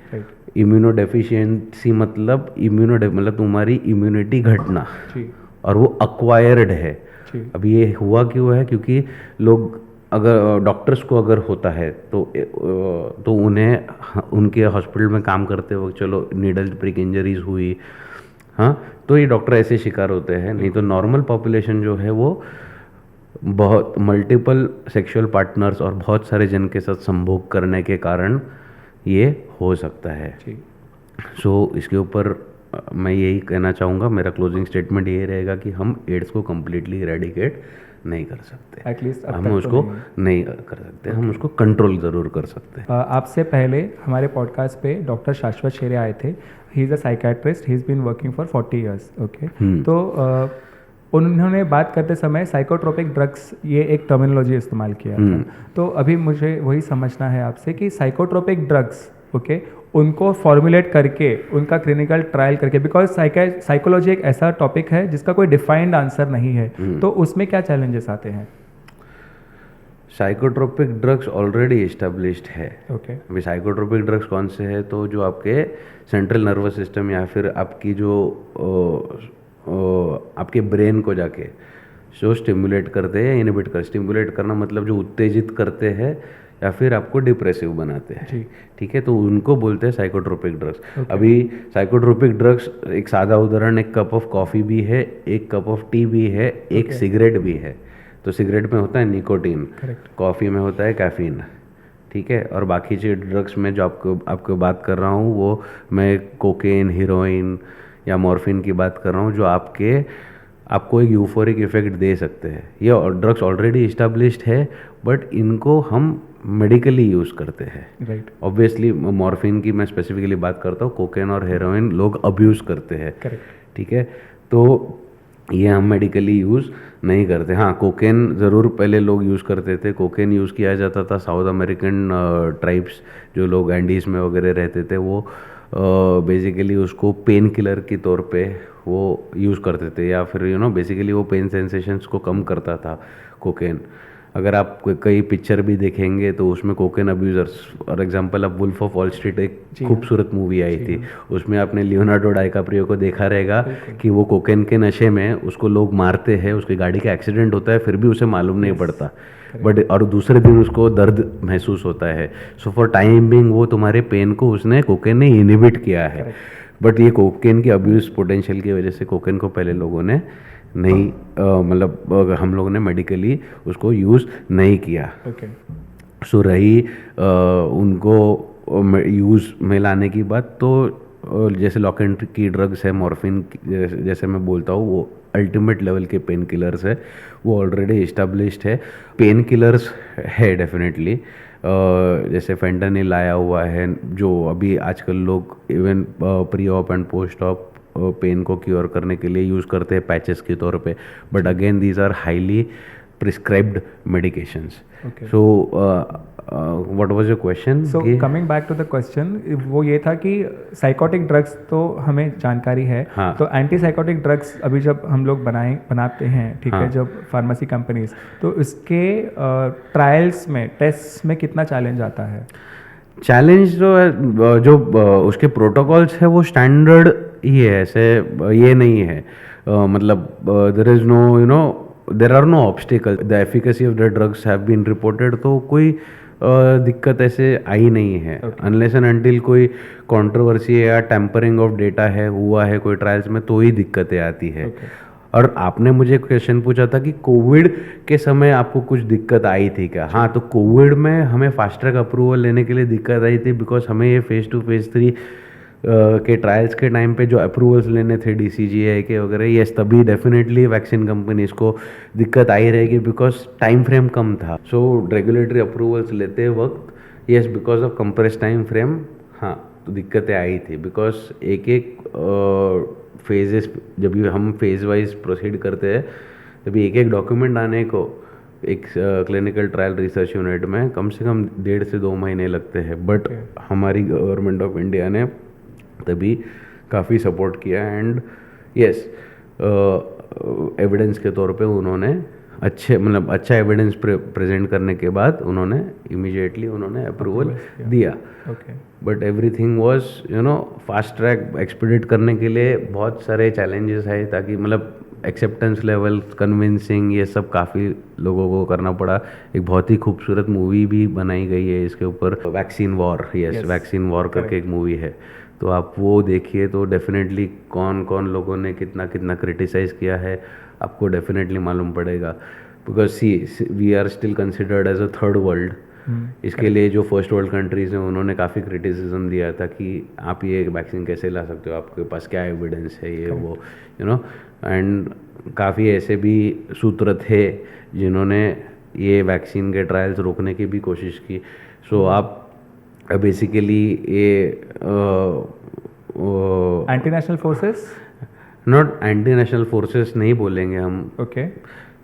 इम्यूनोडेफिशिएंसी मतलब मतलब तुम्हारी इम्यूनिटी घटना, और वो अक्वायर्ड है। अब ये हुआ क्यों है? क्योंकि लोग अगर डॉक्टर्स को अगर होता है तो उन्हें उनके हॉस्पिटल में काम करते वक्त चलो नीडल प्रिक इंजरीज हुई, हाँ, तो ये डॉक्टर ऐसे शिकार होते हैं। नहीं तो नॉर्मल पॉपुलेशन जो है वो बहुत मल्टीपल सेक्सुअल पार्टनर्स और बहुत सारे जन के साथ संभोग करने के कारण ये हो सकता है। सो इसके ऊपर मैं यही कहना चाहूँगा, मेरा क्लोजिंग स्टेटमेंट ये रहेगा कि हम एड्स को कम्प्लीटली इरेडिकेट नहीं कर सकते, एटलीस्ट हम उसको नहीं कर सकते, हम उसको कंट्रोल ज़रूर कर सकते हैं। आपसे पहले हमारे पॉडकास्ट पे डॉक्टर शाश्वत शेरे आए थे। He is a psychiatrist, he is been working for 40 years. Okay, तो उन्होंने बात करते समय साइकोट्रोपिक ड्रग्स ये एक टर्मिनोलॉजी इस्तेमाल किया था। तो अभी मुझे वही समझना है आपसे कि साइकोट्रोपिक ड्रग्स, ओके, उनको फॉर्मुलेट करके उनका क्लिनिकल ट्रायल करके, बिकॉज साइकोलॉजी एक ऐसा टॉपिक है जिसका कोई डिफाइंड आंसर नहीं है, तो उसमें क्या चैलेंजेस आते हैं? साइकोट्रोपिक ड्रग्स ऑलरेडी इस्टेब्लिश्ड है। ओके। अभी साइकोट्रोपिक ड्रग्स कौन से हैं? तो जो आपके सेंट्रल नर्वस सिस्टम या फिर आपकी जो आपके ब्रेन को जाके जो स्टिमुलेट करते हैं, इनहिबिट कर, स्टिमुलेट करना मतलब जो उत्तेजित करते हैं या फिर आपको डिप्रेसिव बनाते हैं, ठीक है, तो उनको बोलते हैं साइकोट्रोपिक ड्रग्स। अभी साइकोट्रोपिक ड्रग्स एक सादा उदाहरण, एक कप ऑफ कॉफ़ी भी है, एक कप ऑफ टी भी है, एक सिगरेट भी है। तो सिगरेट में होता है निकोटीन, कॉफ़ी में होता है कैफीन, ठीक है, और बाकी जो ड्रग्स में जो आपको बात कर रहा हूँ वो मैं कोकेन, हीरोइन या मॉर्फिन की बात कर रहा हूँ, जो आपको एक यूफोरिक इफेक्ट दे सकते हैं। ये ड्रग्स ऑलरेडी इस्टेब्लिश्ड है, बट इनको हम मेडिकली यूज़ करते हैं। राइट। ऑब्वियसली मॉर्फिन की मैं स्पेसिफिकली बात करता हूँ, कोकेन और हेरोइन लोग अब्यूज़ करते हैं, ठीक है, तो ये हम मेडिकली यूज़ नहीं करते। हाँ, कोकेन ज़रूर पहले लोग यूज़ करते थे। कोकेन यूज़ किया जाता था साउथ अमेरिकन ट्राइब्स, जो लोग एंडीज़ में वगैरह रहते थे, वो बेसिकली उसको पेन किलर के तौर पे वो यूज़ करते थे, या फिर बेसिकली वो पेन सेंसेशंस को कम करता था कोकेन। अगर आप कई पिक्चर भी देखेंगे तो उसमें कोकेन अब्यूज़र्स, फॉर एग्जांपल अब वुल्फ ऑफ वॉल स्ट्रीट एक खूबसूरत मूवी आई थी, उसमें आपने लियोनार्डो डाइकाप्रियो को देखा रहेगा कि वो कोकेन के नशे में उसको लोग मारते हैं, उसकी गाड़ी का एक्सीडेंट होता है, फिर भी उसे मालूम नहीं पड़ता, बट और दूसरे दिन उसको दर्द महसूस होता है। सो फॉर टाइम बिंग वो तुम्हारे पेन को कोकेन ने इनहिबिट किया है। बट ये कोकेन की अब्यूज़ पोटेंशियल की वजह से कोकेन को पहले लोगों ने नहीं मतलब हम लोगों ने मेडिकली उसको यूज़ नहीं किया। सो रही उनको यूज़ में लाने की बात, तो जैसे लॉकेंट की ड्रग्स है, मॉर्फिन जैसे मैं बोलता हूँ, वो अल्टीमेट लेवल के पेन किलर्स है, वो ऑलरेडी इस्टेब्लिश्ड है। पेन किलर्स है डेफिनेटली, जैसे फेंटानिल आया हुआ है, जो अभी आजकल लोग even pre op and post op pain को क्योर करने के लिए यूज़ करते हैं पैचेस के तौर पे, but again these are highly prescribed medications. So what was your question? So coming back to the question, वो ये था कि साइकोटिक ड्रग्स तो हमें जानकारी है, हाँ. तो एंटी साइकोटिक ड्रग्स अभी जब हम लोग बनाते हैं, ठीक है, जब फार्मेसी कंपनीज, तो इसके ट्रायल्स में, टेस्ट में कितना चैलेंज आता है? चैलेंज जो है, जो उसके प्रोटोकॉल्स है वो स्टैंडर्ड ही है, ऐसे ये नहीं है, मतलब there is no there are no obstacle, the efficacy of the drugs have been reported, तो कोई दिक्कत ऐसे आई नहीं है, अनलेस एंड अनटिल कोई कंट्रोवर्सी है या टेम्परिंग ऑफ डेटा है हुआ है कोई ट्रायल्स में, तो ही दिक्कतें आती है। और आपने मुझे क्वेश्चन पूछा था कि कोविड के समय आपको कुछ दिक्कत आई थी क्या? हाँ, तो कोविड में हमें फास्ट ट्रैक अप्रूवल लेने के लिए दिक्कत आई थी, बिकॉज हमें ये फेज़ 2 फेज़ 3 के ट्रायल्स के टाइम पे जो अप्रूवल्स लेने थे DCGI के वगैरह, ये तभी डेफिनेटली वैक्सीन कंपनीज को दिक्कत आई रहेगी, बिकॉज टाइम फ्रेम कम था। सो रेगुलेटरी अप्रूवल्स लेते वक्त yes, because of compress time frame, हाँ, तो दिक्कतें आई थी, बिकॉज एक फेजेस, जब भी हम फेज वाइज प्रोसीड करते हैं, तभी एक डॉक्यूमेंट आने को एक क्लिनिकल ट्रायल रिसर्च यूनिट में कम से कम 1.5 से 2 महीने लगते हैं, बट हमारी गवर्नमेंट ऑफ इंडिया ने तभी काफ़ी सपोर्ट किया एंड यस एविडेंस के तौर पे उन्होंने अच्छा एविडेंस प्रेजेंट करने के बाद उन्होंने इमीडिएटली उन्होंने अप्रूवल दिया। But everything was fast track expedite करने के लिए बहुत सारे चैलेंजेस है, ताकि एक्सेप्टेंस लेवल कन्विंसिंग ये सब काफ़ी लोगों को करना पड़ा। एक बहुत ही खूबसूरत मूवी भी बनाई गई है इसके ऊपर, वैक्सीन वॉर, वैक्सीन वॉर करके एक मूवी है, तो आप वो देखिए तो डेफिनेटली कौन कौन लोगों ने कितना कितना क्रिटिसाइज़ किया है आपको डेफिनेटली मालूम पड़ेगा। Because we are still considered as a third world. इसके लिए जो फर्स्ट वर्ल्ड कंट्रीज़ हैं उन्होंने काफ़ी क्रिटिसिज्म दिया था कि आप ये वैक्सीन कैसे ला सकते हो, आपके पास क्या एविडेंस है, ये वो एंड काफ़ी ऐसे भी सूत्र थे जिन्होंने ये वैक्सीन के ट्रायल्स रोकने की भी कोशिश की। सो आप बेसिकली ये anti national forces, not anti national forces नहीं बोलेंगे हम,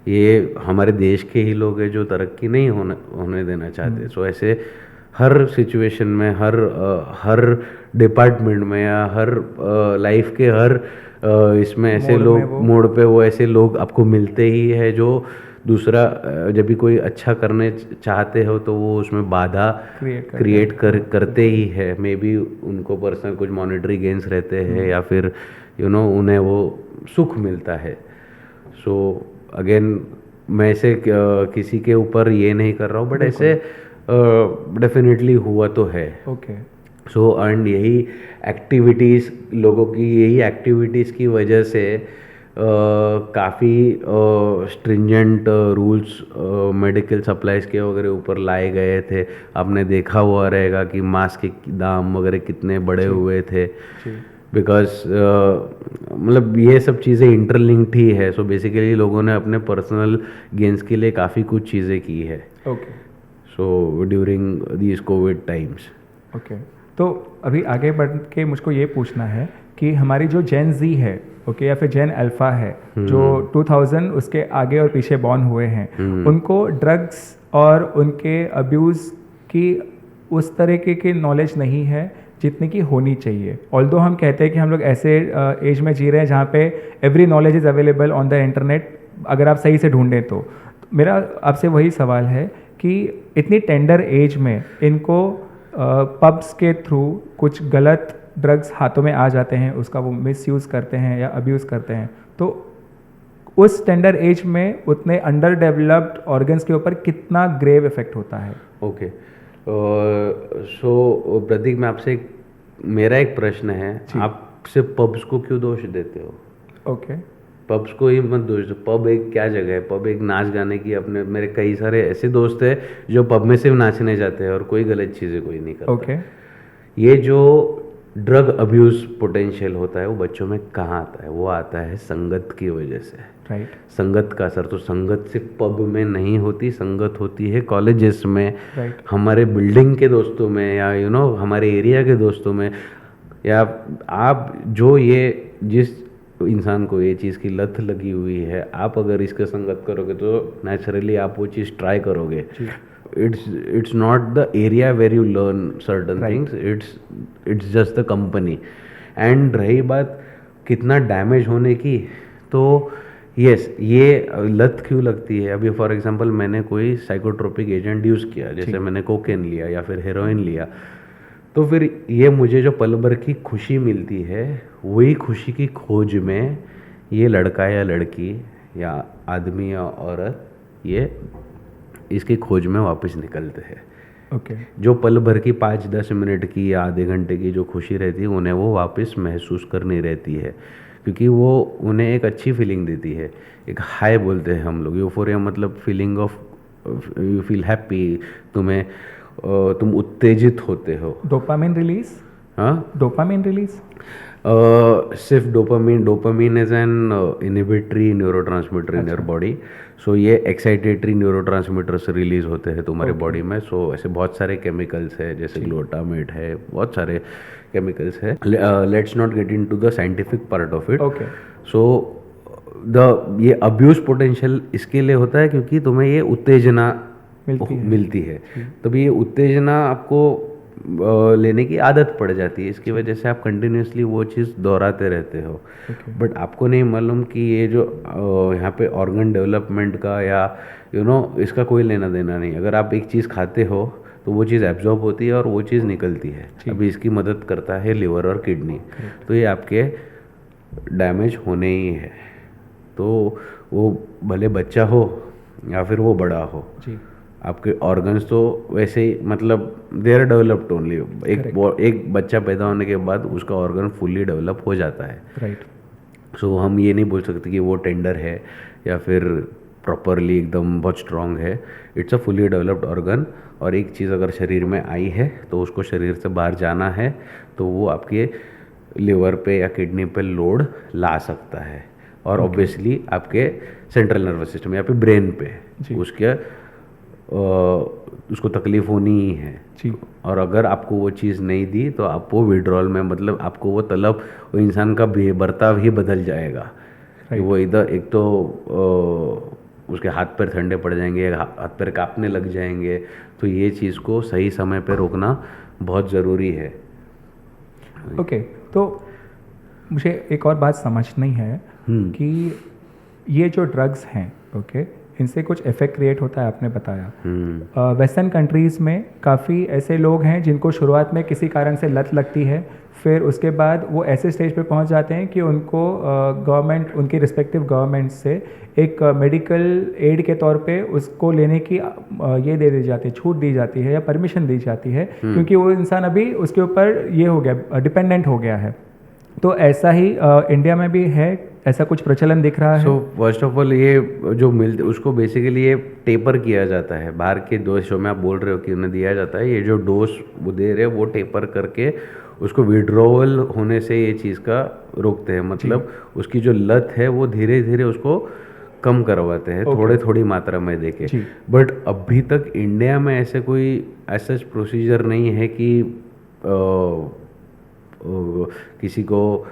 ये हमारे देश के ही लोग हैं जो तरक्की नहीं होने देना चाहते। सो ऐसे हर सिचुएशन में, हर डिपार्टमेंट में या हर लाइफ के हर इसमें ऐसे लोग मोड़ पे वो ऐसे लोग आपको मिलते ही है जो दूसरा जब भी कोई अच्छा करने चाहते हो तो वो उसमें बाधा क्रिएट करते ही है। मे बी उनको पर्सनल कुछ मॉनेटरी गेन्स रहते हैं या फिर उन्हें वो सुख मिलता है। सो अगेन मैं ऐसे किसी के ऊपर ये नहीं कर रहा हूँ, बट ऐसे डेफिनेटली हुआ तो है। सो एंड यही एक्टिविटीज़ लोगों की, यही एक्टिविटीज़ की वजह से काफ़ी स्ट्रिंजेंट रूल्स मेडिकल सप्लाईज के वगैरह ऊपर लाए गए थे। आपने देखा हुआ रहेगा कि मास्क के दाम वगैरह कितने बढ़े हुए थे, बिकॉज ये सब चीज़ें इंटरलिंक्ड ही है। सो बेसिकली लोगों ने अपने पर्सनल गेन्स के लिए काफ़ी कुछ चीज़ें की है so during these Covid times. तो अभी आगे बढ़ के मुझको ये पूछना है कि हमारी जो जेन जी है या फिर जेन अल्फ़ा है जो 2000 उसके आगे और पीछे बॉर्न हुए हैं, उनको ड्रग्स और उनके अब्यूज़ की उस तरीके की नॉलेज नहीं है जितनी की होनी चाहिए। ऑल्दो हम कहते हैं कि हम लोग ऐसे एज में जी रहे हैं जहाँ पे every knowledge is available on the internet, अगर आप सही से ढूंढें तो। मेरा आपसे वही सवाल है कि इतनी टेंडर एज में इनको पब्स के थ्रू कुछ गलत ड्रग्स हाथों में आ जाते हैं, उसका वो मिसयूज़ करते हैं या अब्यूज़ करते हैं, तो उस टेंडर एज में उतने अंडर डेवलप्ड ऑर्गन्स के ऊपर कितना ग्रेव इफेक्ट होता है? सो प्रतीक, मैं आपसे मेरा एक प्रश्न है, आप सिर्फ पब्स को क्यों दोष देते हो? पब्स को ही मत दोष दो। पब एक क्या जगह है? पब एक नाच गाने की, अपने मेरे कई सारे ऐसे दोस्त हैं जो पब में सिर्फ नाचने जाते हैं और कोई गलत चीज़ें कोई नहीं करता। ये जो ड्रग अब्यूज़ पोटेंशियल होता है वो बच्चों में कहाँ आता है? वो आता है संगत की वजह से। संगत का असर। तो संगत सिर्फ पब में नहीं होती, संगत होती है कॉलेजेस में, हमारे बिल्डिंग के दोस्तों में, या हमारे एरिया के दोस्तों में, या आप जो ये जिस इंसान को ये चीज़ की लत लगी हुई है, आप अगर इसका संगत करोगे तो नेचुरली आप वो चीज़ ट्राई करोगे। it's not the area where you learn certain things, it's just the company। And रही बात कितना डैमेज होने की, तो यस ये लत क्यों लगती है? अभी फॉर एग्जांपल मैंने कोई साइकोट्रोपिक एजेंट यूज़ किया, जैसे मैंने कोकेन लिया या फिर हेरोइन लिया, तो फिर ये मुझे जो पल भर की खुशी मिलती है, वही खुशी की खोज में ये लड़का या लड़की या आदमी या औरत ये इसकी खोज में वापस निकलते हैं। जो पल भर की 5-10 मिनट की या आधे घंटे की जो खुशी रहती है, उन्हें वो वापस महसूस करनी रहती है, क्योंकि वो उन्हें एक अच्छी फीलिंग देती है। एक हाई बोलते हैं हम लोग, यूफोरिया मतलब feeling of, you feel happy, तुम उत्तेजित होते हो। Dopamine release? डोपामिन रिलीज सिर्फ dopamine is an inhibitory neurotransmitter in your body. So ये एक्साइटेटरी न्यूरोट्रांसमीटर्स रिलीज होते हैं तुम्हारे बॉडी में। सो ऐसे बहुत सारे केमिकल्स है, जैसे ग्लूटामेट है, बहुत सारे केमिकल्स है। Let's not get into the scientific part of it. So ये अब्यूज पोटेंशियल इसके लिए होता है क्योंकि तुम्हें ये उत्तेजना मिलती है। तब ये उत्तेजना आपको लेने की आदत पड़ जाती है, इसकी वजह से आप कंटिन्यूसली वो चीज़ दोहराते रहते हो। बट आपको नहीं मालूम कि ये जो यहाँ पे ऑर्गन डेवलपमेंट का या इसका कोई लेना देना नहीं। अगर आप एक चीज़ खाते हो तो वो चीज़ एब्जॉर्ब होती है और वो चीज़ निकलती है। अभी इसकी मदद करता है लिवर और किडनी, तो ये आपके डैमेज होने ही है। तो वो भले बच्चा हो या फिर वो बड़ा हो, आपके ऑर्गन्स तो वैसे ही मतलब दे आर डेवलप्ड ओनली। एक बच्चा पैदा होने के बाद उसका ऑर्गन फुल्ली डेवलप हो जाता है। राइट। सो हम ये नहीं बोल सकते कि वो टेंडर है या फिर प्रॉपरली एकदम बहुत स्ट्रांग है। It's a fully developed organ. और एक चीज़ अगर शरीर में आई है तो उसको शरीर से बाहर जाना है तो वो आपके लिवर पे या किडनी पे लोड ला सकता है। और ऑब्वियसली आपके सेंट्रल नर्वस सिस्टम या फिर ब्रेन पे उसको तकलीफ होनी ही है। और अगर आपको वो चीज़ नहीं दी तो आप वो विड्रॉल में, मतलब आपको वो तलब, वो इंसान का बर्ताव ही बदल जाएगा। वो इधर एक तो उसके हाथ पैर ठंडे पड़ जाएंगे, हाथ पैर कांपने लग जाएंगे। तो ये चीज़ को सही समय पे रोकना बहुत ज़रूरी है। ओके, तो मुझे एक और बात समझनी है कि ये जो ड्रग्स हैं, ओके, इनसे कुछ इफेक्ट क्रिएट होता है, आपने बताया। वेस्टर्न कंट्रीज़ में काफ़ी ऐसे लोग हैं जिनको शुरुआत में किसी कारण से लत लगती है, फिर उसके बाद वो ऐसे स्टेज पे पहुंच जाते हैं कि उनको गवर्नमेंट, उनकी रिस्पेक्टिव गवर्नमेंट से एक मेडिकल एड के तौर पे उसको लेने की ये दे दी जाती है, छूट दी जाती है या परमिशन दी जाती है, क्योंकि वो इंसान अभी उसके ऊपर ये हो गया, डिपेंडेंट हो गया है। तो ऐसा ही इंडिया में भी है, ऐसा कुछ प्रचलन दिख रहा है? सो फर्स्ट ऑफ ऑल ये जो मिलते उसको बेसिकली ये टेपर किया जाता है। बाहर के देशों में आप बोल रहे हो कि उन्हें दिया जाता है, ये जो डोज वो दे रहे हैं वो टेपर करके उसको विड्रॉवल होने से ये चीज़ का रोकते हैं। मतलब उसकी जो लत है वो धीरे धीरे उसको कम करवाते हैं, थोड़े थोड़ी मात्रा में देके। बट अभी तक इंडिया में ऐसे कोई ऐसा प्रोसीजर नहीं है कि किसी को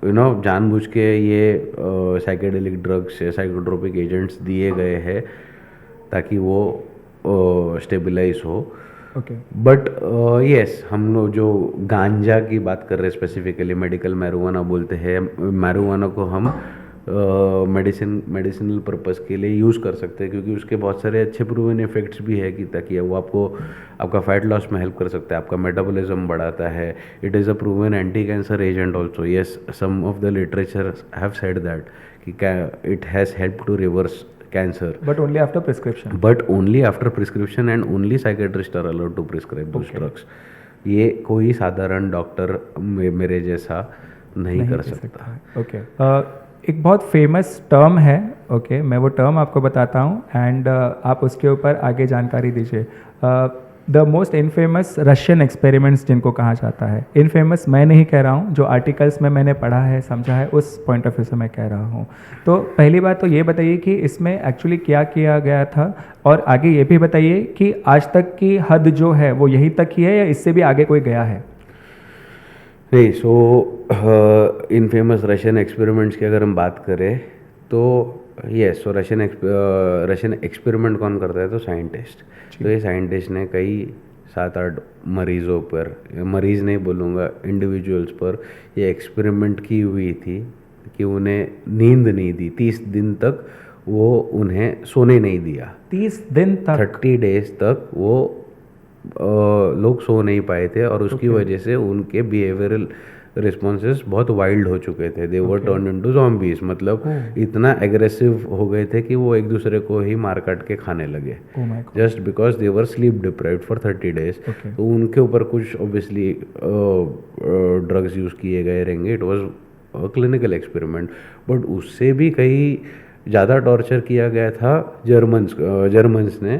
जानबूझ के ये साइकेडेलिक ड्रग्स या साइकोट्रोपिक एजेंट्स दिए गए हैं ताकि वो स्टेबलाइज हो। बट यस, हम लोग जो गांजा की बात कर रहे हैं, स्पेसिफिकली मेडिकल मैरिजुआना बोलते हैं, मैरिजुआना को हम मेडिसिनल पर्पस के लिए यूज़ कर सकते हैं क्योंकि उसके बहुत सारे अच्छे प्रूवन इफेक्ट्स भी है कि ताकि वो आपका फैट लॉस में हेल्प कर सकता है, आपका मेटाबॉलिज्म बढ़ाता है। It is a proven anti cancer agent also. Yes, some of the literature have said that कि it has help to reverse cancer, but only after prescription. But only after prescription and only psychiatrists are allowed to prescribe those drugs. ये कोई साधारण डॉक्टर मेरे जैसा नहीं कर सकता। ओके, एक बहुत फेमस टर्म है, ओके, मैं वो टर्म आपको बताता हूँ एंड आप उसके ऊपर आगे जानकारी दीजिए। The most infamous Russian experiments जिनको कहा जाता है। इनफेमस मैं नहीं कह रहा हूँ, जो आर्टिकल्स में मैंने पढ़ा है, समझा है, उस पॉइंट ऑफ व्यू से मैं कह रहा हूँ। तो पहली बात तो ये बताइए कि इसमें एक्चुअली क्या किया गया था, और आगे ये भी बताइए कि आज तक की हद जो है वो यहीं तक ही है या इससे भी आगे कोई गया है? नहीं, सो इनफेमस रशियन एक्सपेरिमेंट्स की अगर हम बात करें तो यस, सो रशियन एक्सपेरिमेंट कौन करता है? तो साइंटिस्ट। तो ये साइंटिस्ट ने कई 7-8 मरीज़ों पर, मरीज़ नहीं बोलूँगा, इंडिविजुअल्स पर ये एक्सपेरिमेंट की हुई थी कि उन्हें नींद नहीं दी 30 दिन तक, वो उन्हें सोने नहीं दिया। 30 दिन तक? 30 डेज तक वो लोग सो नहीं पाए थे और उसकी वजह से उनके बिहेवियरल रिस्पॉन्सेस बहुत वाइल्ड हो चुके थे। दे वर टर्न इनटू ज़ॉम्बीज, मतलब इतना एग्रेसिव हो गए थे कि वो एक दूसरे को ही मार काट के खाने लगे, just because they were sleep deprived for 30 days. तो उनके ऊपर कुछ ऑब्वियसली ड्रग्स यूज़ किए गए रहेंगे। It was clinical experiment, but उससे भी कहीं ज़्यादा टॉर्चर किया गया था जर्मन्स ने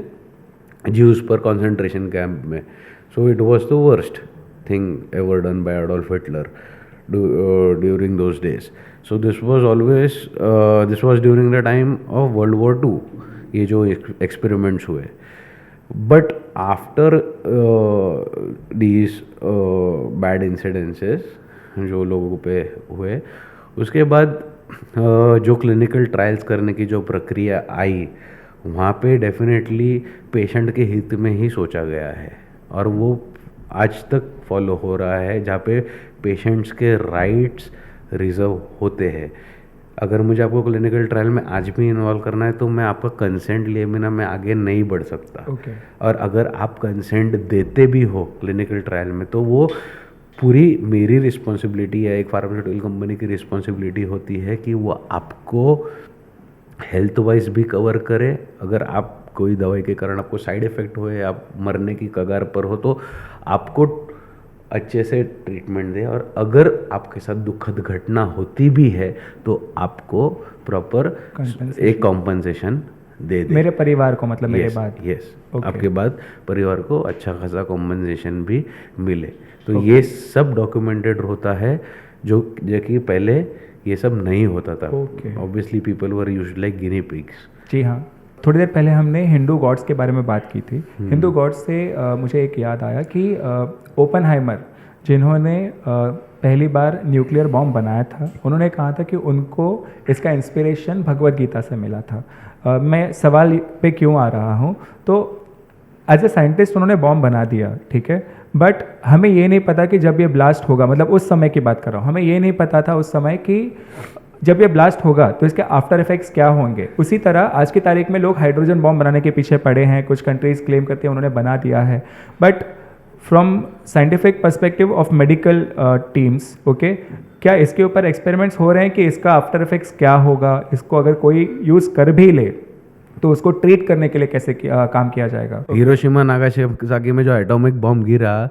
ज्यूज़ पर कॉन्सेंट्रेशन कैंप में। So it was the worst thing ever done by Adolf Hitler during those days. So this was during the time of World War II, ये जो experiments हुए। But after these bad incidences जो लोगों पे हुए, उसके बाद जो क्लिनिकल ट्रायल्स करने की जो प्रक्रिया आई, वहाँ पे डेफिनेटली पेशेंट के हित में ही सोचा गया है और वो आज तक फॉलो हो रहा है, जहाँ पे पेशेंट्स के राइट्स रिजर्व होते हैं। अगर मुझे आपको क्लिनिकल ट्रायल में आज भी इन्वॉल्व करना है तो मैं आपका कंसेंट लिए बिना मैं आगे नहीं बढ़ सकता। और अगर आप कंसेंट देते भी हो क्लिनिकल ट्रायल में तो वो पूरी मेरी रिस्पॉन्सिबिलिटी है, एक फार्मास्यूटिकल कंपनी की रिस्पॉन्सिबिलिटी होती है कि वो आपको हेल्थ वाइज भी कवर करे। अगर आप कोई दवाई के कारण आपको साइड इफ़ेक्ट हुए, आप मरने की कगार पर हो, तो आपको अच्छे से ट्रीटमेंट दे, और अगर आपके साथ दुखद घटना होती भी है तो आपको प्रॉपर एक कॉम्पनसेशन दे दे। मेरे परिवार को, मतलब मेरे बाद यस आपके बाद परिवार को अच्छा खासा कॉम्पनसेशन भी मिले। तो ये सब डॉक्यूमेंटेड होता है, जो कि पहले ये सब नहीं होता था। Obviously people were used like guinea pigs. जी हाँ। थोड़ी देर पहले हमने हिंदू गॉड्स के बारे में बात की थी। हिंदू गॉड्स से मुझे एक याद आया कि ओपनहाइमर, जिन्होंने पहली बार न्यूक्लियर बॉम्ब बनाया था, उन्होंने कहा था कि उनको इसका इंस्पिरेशन भगवद गीता से मिला था। मैं सवाल पे क्यों आ रहा हूँ, तो एज ए साइंटिस्ट उन्होंने बॉम्ब बना दिया, ठीक है, बट हमें ये नहीं पता कि जब ये ब्लास्ट होगा, मतलब उस समय की बात कर रहा हूँ, हमें ये नहीं पता था उस समय कि जब ये ब्लास्ट होगा तो इसके आफ्टर इफेक्ट्स क्या होंगे। उसी तरह आज की तारीख में लोग हाइड्रोजन बॉम्ब बनाने के पीछे पड़े हैं, कुछ कंट्रीज क्लेम करती हैं उन्होंने बना दिया है, but from scientific perspective of medical teams, okay, क्या इसके ऊपर एक्सपेरिमेंट्स हो रहे हैं कि इसका आफ्टर इफेक्ट्स क्या होगा, इसको अगर कोई यूज़ कर भी ले तो उसको ट्रीट करने के लिए कैसे काम किया जाएगा। हिरोशिमा नागासाकी में जो एटॉमिक बॉम्ब गिरा,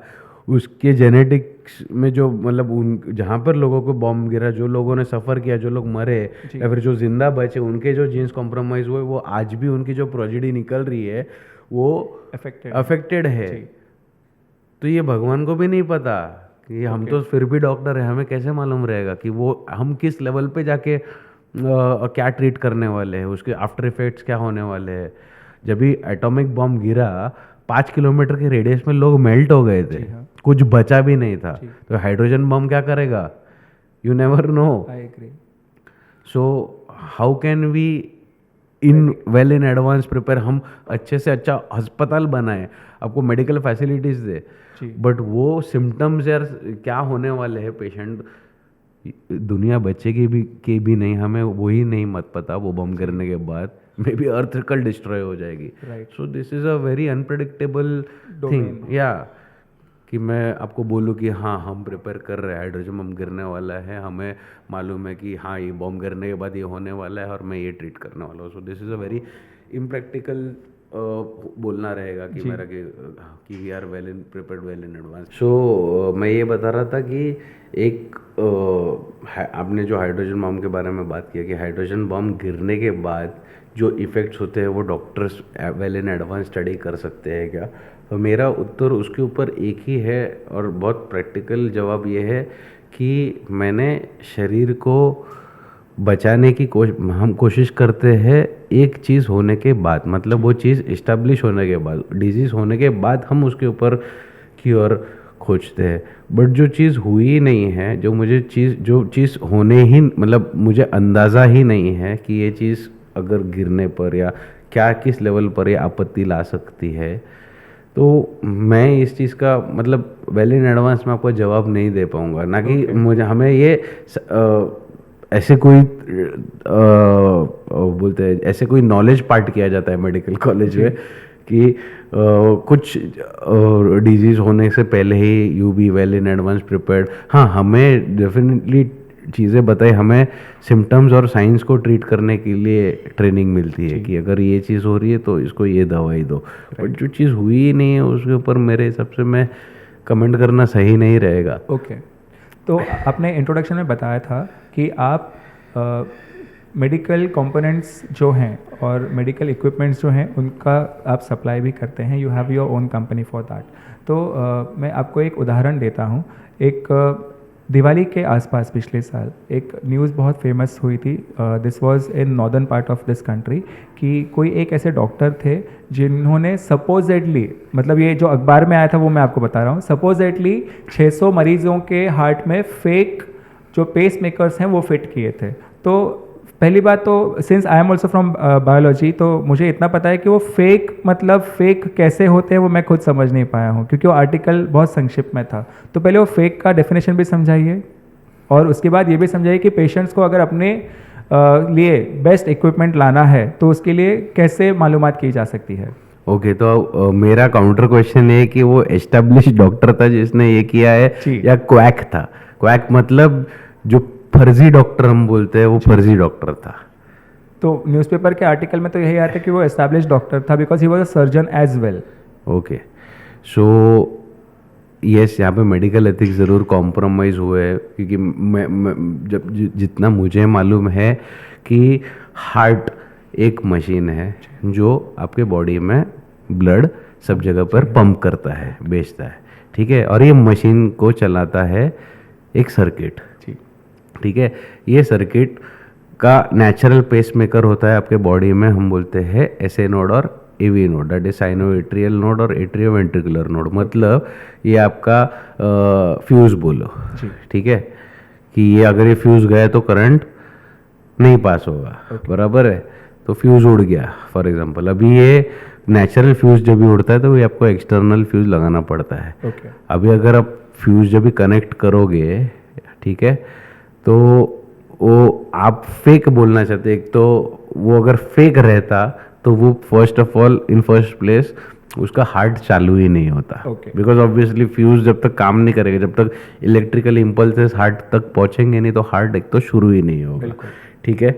उसके जेनेटिक्स में जो मतलब उन जहाँ पर लोगों को बॉम्ब गिरा, जो लोगों ने सफ़र किया, जो लोग मरे या फिर जो जिंदा बचे, उनके जो जीन्स कॉम्प्रोमाइज़ हुए, वो आज भी उनकी जो प्रोजेडी निकल रही है वो अफेक्टेड है। तो ये भगवान को भी नहीं पता कि हम तो फिर भी डॉक्टर हैं, हमें कैसे मालूम रहेगा कि वो हम किस लेवल पे जाके क्या ट्रीट करने वाले हैं, उसके आफ्टर इफेक्ट्स क्या होने वाले हैं। जब भी एटॉमिक बॉम्ब गिरा 5 किलोमीटर के रेडियस में लोग मेल्ट हो गए थे, कुछ बचा भी नहीं था। तो हाइड्रोजन बॉम्ब क्या करेगा, you never know. So how can we well in advance prepare, हम अच्छे से अच्छा अस्पताल बनाए, आपको मेडिकल फैसिलिटीज दे, बट वो सिम्टम्स यार क्या होने वाले हैं, पेशेंट दुनिया बचेगी भी भी नहीं, हमें वही नहीं मत पता। वो बम गिरने के बाद मे बी अर्थ कल डिस्ट्रॉय हो जाएगी। सो this is a very unpredictable thing. या कि मैं आपको बोलूँ कि हाँ हम प्रिपेयर कर रहे हैं, हाइड्रोजन बम गिरने वाला है, हमें मालूम है कि हाँ ये बम गिरने के बाद ये होने वाला है और मैं ये ट्रीट करने वाला हूँ। So this is a very impractical बोलना रहेगा कि मेरा कि we are well in prepared well in advance. So मैं ये बता रहा था कि एक आपने जो हाइड्रोजन बम के बारे में बात किया कि हाइड्रोजन बम गिरने के बाद जो इफ़ेक्ट्स होते हैं वो doctors well in advance study कर सकते हैं क्या। तो मेरा उत्तर उसके ऊपर एक ही है और बहुत प्रैक्टिकल जवाब ये है कि मैंने शरीर को बचाने की हम कोशिश करते हैं एक चीज़ होने के बाद, मतलब वो चीज़ इस्टेब्लिश होने के बाद, डिजीज़ होने के बाद हम उसके ऊपर क्योर खोजते हैं। बट जो चीज़ हुई नहीं है, जो चीज़ होने ही मतलब मुझे अंदाज़ा ही नहीं है कि ये चीज़ अगर गिरने पर या क्या किस लेवल पर ये आपत्ति ला सकती है, तो मैं इस चीज़ का मतलब वेल इन एडवांस में आपको जवाब नहीं दे पाऊँगा। ना कि मुझे हमें ये ऐसे कोई बोलते हैं ऐसे कोई नॉलेज पार्ट किया जाता है मेडिकल कॉलेज में कि कुछ डिजीज़ होने से पहले ही you be well in advance prepared. हाँ, हमें डेफिनेटली चीज़ें बताए, हमें सिम्टम्स और साइंस को ट्रीट करने के लिए ट्रेनिंग मिलती है कि अगर ये चीज़ हो रही है तो इसको ये दवाई दो। बट जो चीज़ हुई ही नहीं है उसके ऊपर मेरे हिसाब से मैं कमेंट करना सही नहीं रहेगा। ओके, तो आपने इंट्रोडक्शन में बताया था कि आप मेडिकल कंपोनेंट्स जो हैं और मेडिकल इक्विपमेंट्स जो हैं उनका आप सप्लाई भी करते हैं, you have your own company for that. तो मैं आपको एक उदाहरण देता हूँ। एक दिवाली के आसपास पिछले साल एक न्यूज़ बहुत फेमस हुई थी, this was in northern part of this country, कि कोई एक ऐसे डॉक्टर थे जिन्होंने सपोजेडली, मतलब ये जो अखबार में आया था वो मैं आपको बता रहा हूँ, सपोजेडली 600 मरीजों के हार्ट में फेक जो पेस मेकर्स हैं वो फिट किए थे। तो पहली बात तो since I am also from biology, तो मुझे इतना पता है कि वो फेक मतलब फेक कैसे होते हैं वो मैं खुद समझ नहीं पाया हूँ, क्योंकि वो आर्टिकल बहुत संक्षिप्त में था। तो पहले वो फेक का डेफिनेशन भी समझाइए, और उसके बाद ये भी समझाइए कि पेशेंट्स को अगर अपने लिए बेस्ट इक्विपमेंट लाना है तो उसके लिए कैसे मालूमात की जा सकती है। ओके, तो मेरा काउंटर क्वेश्चन है कि वो एस्टेब्लिश डॉक्टर था जिसने ये किया है जी। या क्वैक था? क्वैक मतलब जो फर्जी डॉक्टर हम बोलते हैं, वो फर्जी डॉक्टर था। तो न्यूज़पेपर के आर्टिकल में तो यही आता है कि वो एस्टैब्लिश डॉक्टर था because he was a surgeon as well. Okay, so yes, यहाँ पे मेडिकल एथिक्स ज़रूर कॉम्प्रोमाइज़ हुए हैं, क्योंकि मैं जब जितना मुझे मालूम है कि हार्ट एक मशीन है जो आपके बॉडी में ब्लड सब जगह पर पंप करता है, भेजता है, ठीक है। और ये मशीन को चलाता है एक सर्किट, ठीक है। ये सर्किट का नेचुरल पेस मेकर होता है आपके बॉडी में, हम बोलते हैं एसए नोड और AV node, that is sinoatrial node और एट्रियोवेंट्रिकुलर नोड। मतलब ये आपका फ्यूज बोलो, ठीक है, कि ये अगर ये फ्यूज गया तो करंट नहीं पास होगा, बराबर है। तो फ्यूज उड़ गया फॉर एग्जांपल, अभी ये नेचुरल फ्यूज जब भी उड़ता है तो ये आपको एक्सटर्नल फ्यूज लगाना पड़ता है। अभी अगर आप फ्यूज जब भी कनेक्ट करोगे, ठीक है, तो वो आप फेक बोलना चाहते, एक तो वो अगर फेक रहता तो वो first of all in first place उसका हार्ट चालू ही नहीं होता, बिकॉज ऑब्वियसली फ्यूज जब तक काम नहीं करेगा, जब तक इलेक्ट्रिकल इम्पल्सेस हार्ट तक पहुंचेंगे नहीं तो हार्ट एक तो शुरू ही नहीं होगा, ठीक है।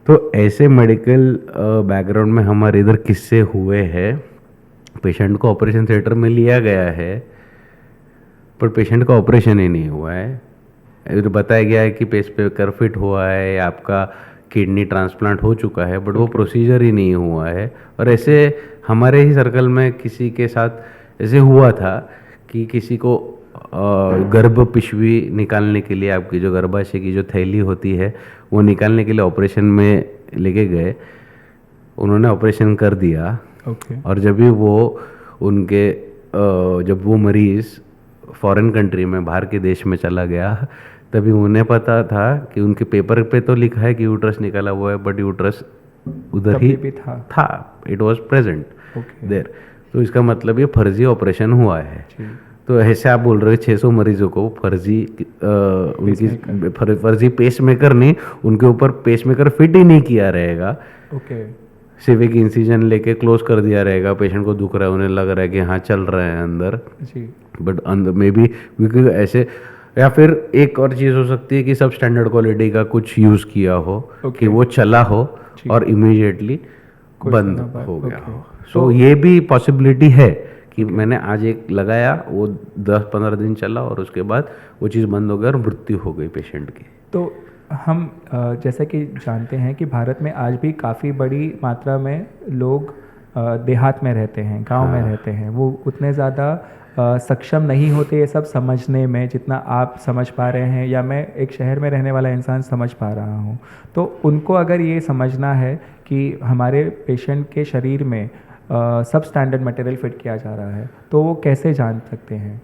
तो ऐसे मेडिकल बैकग्राउंड में हमारे इधर किस्से हुए हैं, पेशेंट को ऑपरेशन थिएटर में लिया गया है पर पेशेंट का ऑपरेशन ही नहीं हुआ है। बताया गया है कि पेस पे कर फिट हुआ है, आपका किडनी ट्रांसप्लांट हो चुका है, बट वो प्रोसीजर ही नहीं हुआ है। और ऐसे हमारे ही सर्कल में किसी के साथ ऐसे हुआ था कि किसी को गर्भ पिशवी निकालने के लिए, आपकी जो गर्भाशय की जो थैली होती है वो निकालने के लिए ऑपरेशन में लेके गए, उन्होंने ऑपरेशन कर दिया। और जब भी वो उनके जब वो मरीज़ फॉरेन कंट्री में, बाहर के देश में चला गया, तभी उन्हें पता था कि उनके पेपर पे तो लिखा है कि यूट्रस निकाला हुआ है, बट यूट्रस उधर ही था, इट वॉज प्रेजेंट देयर। तो इसका मतलब ये फर्जी ऑपरेशन हुआ है। तो ऐसे आप बोल रहे हो 600 मरीजों को फर्जी उनकी फर्जी पेस मेकर नहीं, उनके ऊपर पेस मेकर फिट ही नहीं किया रहेगा, सिर्फ एक इंसिजन लेके क्लोज कर दिया रहेगा, पेशेंट को दुख रहा है, उन्हें लग रहा है कि हाँ चल रहा है अंदर, बट अंदर मे बी ऐसे। या फिर एक और चीज़ हो सकती है कि सब स्टैंडर्ड क्वालिटी का कुछ यूज़ किया हो, कि वो चला हो और इमीडिएटली बंद हो गया हो। सो ये भी पॉसिबिलिटी है कि मैंने आज एक लगाया, वो 10-15 दिन चला और उसके बाद वो चीज़ बंद हो गया और मृत्यु हो गई पेशेंट की। तो हम जैसा कि जानते हैं कि भारत में आज भी काफ़ी बड़ी मात्रा में लोग देहात में रहते हैं, गांव में रहते हैं, वो उतने ज़्यादा सक्षम नहीं होते ये सब समझने में जितना आप समझ पा रहे हैं, या मैं एक शहर में रहने वाला इंसान समझ पा रहा हूँ। तो उनको अगर ये समझना है कि हमारे पेशेंट के शरीर में सब स्टैंडर्ड मटेरियल फिट किया जा रहा है, तो वो कैसे जान सकते हैं?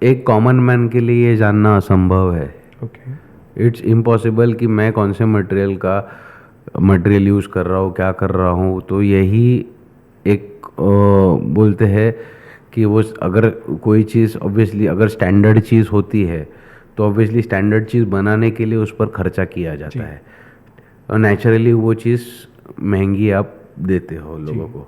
एक कॉमन मैन के लिए ये जानना असंभव है। इट्स इम्पॉसिबल कि मैं कौन से मटेरियल यूज़ कर रहा हूँ, क्या कर रहा हूँ। तो यही एक बोलते हैं कि वो अगर कोई चीज़ ऑब्वियसली अगर स्टैंडर्ड चीज़ होती है तो ऑब्वियसली स्टैंडर्ड चीज़ बनाने के लिए उस पर खर्चा किया जाता है, और नेचुरली वो चीज़ महंगी आप देते हो लोगों को।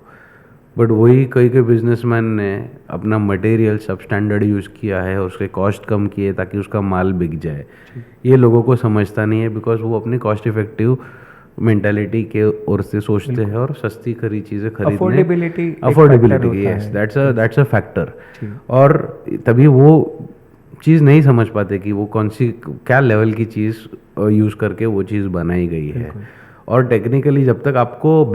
बट वही कई बिजनेसमैन ने अपना मटेरियल सब स्टैंडर्ड यूज़ किया है और उसके कॉस्ट कम किए ताकि उसका माल बिक जाए। ये लोगों को समझता नहीं है, बिकॉज वो अपनी कॉस्ट इफेक्टिव मेंटालिटी के ओर से सोचते हैं और सस्ती खरी चीज़ें खरीदने, affordability, yes, that's a factor. और तभी वो चीज़ नहीं समझ पाते कि वो कौन सी क्या लेवल की चीज़ यूज़ करके वो चीज़ बनाई गई है। और टेक्निकली जब तक आपको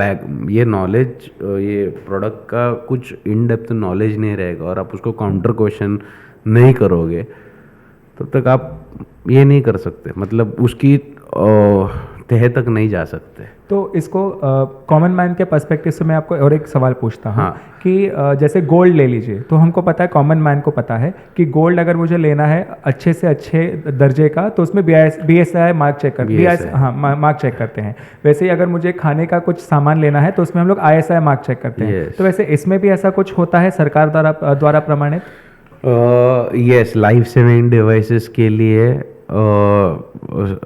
ये नॉलेज, ये प्रोडक्ट का कुछ इन डेप्थ नॉलेज नहीं रहेगा और आप उसको काउंटर क्वेश्चन नहीं करोगे, तब तक आप ये नहीं कर सकते। मतलब उसकी तह तक नहीं जा सकते। तो इसको कॉमन मैन के पर्सपेक्टिव से मैं आपको और एक सवाल पूछता हूँ हाँ। कि जैसे गोल्ड ले लीजिए, तो हमको पता है, कॉमन मैन को पता है कि गोल्ड अगर मुझे लेना है अच्छे से अच्छे दर्जे का, तो उसमें BSI mark check mark check करते हैं। वैसे ही अगर मुझे खाने का कुछ सामान लेना है तो उसमें हम लोग ISI मार्क चेक करते हैं। तो वैसे इसमें भी ऐसा कुछ होता है सरकार द्वारा प्रमाणित? यस, लाइफ सेविंग डिवाइसेस के लिए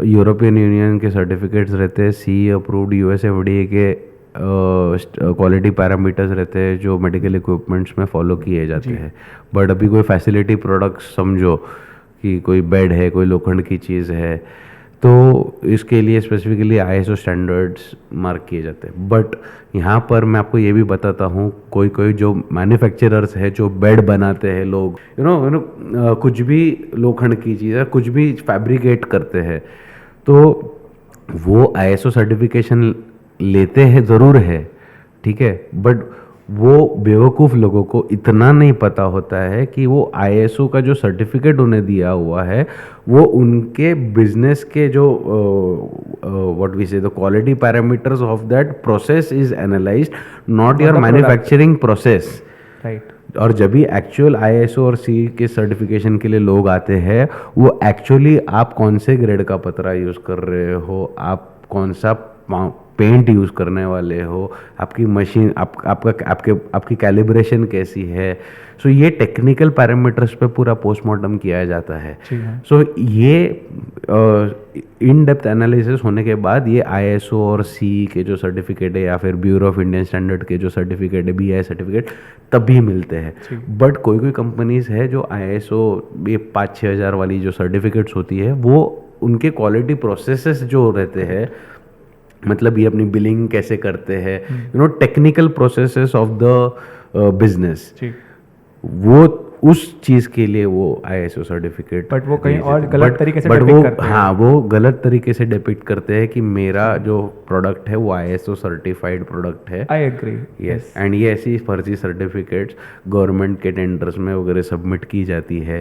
यूरोपियन यूनियन के सर्टिफिकेट्स रहते हैं, CE अप्रूव्ड, US FDA के क्वालिटी पैरामीटर्स रहते हैं जो मेडिकल इक्विपमेंट्स में फॉलो किए जाते हैं। बट अभी कोई फैसिलिटी प्रोडक्ट्स समझो कि कोई बेड है, कोई लोखंड की चीज़ है, तो इसके लिए स्पेसिफिकली ISO स्टैंडर्ड्स मार्क किए जाते हैं। बट यहाँ पर मैं आपको ये भी बताता हूँ, कोई जो मैन्युफैक्चरर्स है, जो बेड बनाते हैं लोग, कुछ भी लोखंड की चीज़ है, कुछ भी फैब्रिकेट करते हैं, तो वो ISO सर्टिफिकेशन लेते हैं ज़रूर है, ठीक है, बट वो बेवकूफ़ लोगों को इतना नहीं पता होता है कि वो ISO का जो सर्टिफिकेट उन्हें दिया हुआ है वो उनके बिजनेस के जो व्हाट वी से the quality parameters of that process is analysed, not your manufacturing process, right. और जब भी एक्चुअल ISO और CE के सर्टिफिकेशन के लिए लोग आते हैं, वो एक्चुअली आप कौन से ग्रेड का पतरा यूज़ कर रहे हो, आप कौन सा पेंट यूज़ करने वाले हो, आपकी मशीन आपकी कैलिब्रेशन कैसी है। सो ये टेक्निकल पैरामीटर्स पे पूरा पोस्टमार्टम किया जाता है। सो ये इन डेप्थ एनालिसिस होने के बाद ये ISO और CE के जो सर्टिफिकेट है या फिर ब्यूरो ऑफ इंडियन स्टैंडर्ड के जो सर्टिफिकेट है, BI सर्टिफिकेट, तभी मिलते हैं। बट कोई कंपनीज है जो ISO ये 5-6 हज़ार वाली जो सर्टिफिकेट्स होती है, वो उनके क्वालिटी प्रोसेसेस जो रहते हैं, मतलब ये अपनी बिलिंग कैसे करते हैं, technical processes of the business, वो उस चीज़ के लिए वो ISO सर्टिफिकेट, बट वो कहीं और गलत तरीके से डिपिक्ट करते हैं। हाँ, वो गलत तरीके से डिपिक्ट करते हैं कि मेरा जो प्रोडक्ट है वो ISO सर्टिफाइड प्रोडक्ट है। I agree. यस, एंड ये ऐसी फर्जी सर्टिफिकेट्स गवर्नमेंट के टेंडर्स में वगैरह सबमिट की जाती है,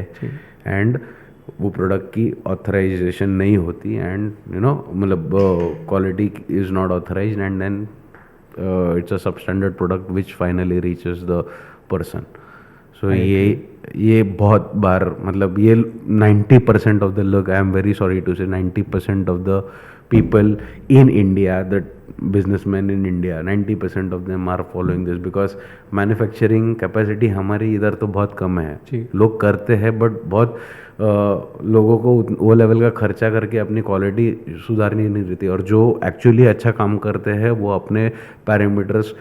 एंड वो प्रोडक्ट की ऑथराइजेशन नहीं होती, एंड मतलब quality is not authorized, and then it's a substandard product which finally reaches the person. So ये बहुत बार, मतलब ये 90% ऑफ द लोग, I am very sorry to say, 90% of the people in India, the businessman in India, 90% of them are following this, because manufacturing capacity हमारी इधर तो बहुत कम है। लोग करते हैं बट बहुत लोगों को वो लेवल का खर्चा करके अपनी क्वालिटी सुधारनी नहीं रहती, और जो एक्चुअली अच्छा काम करते हैं वो अपने पैरामीटर्स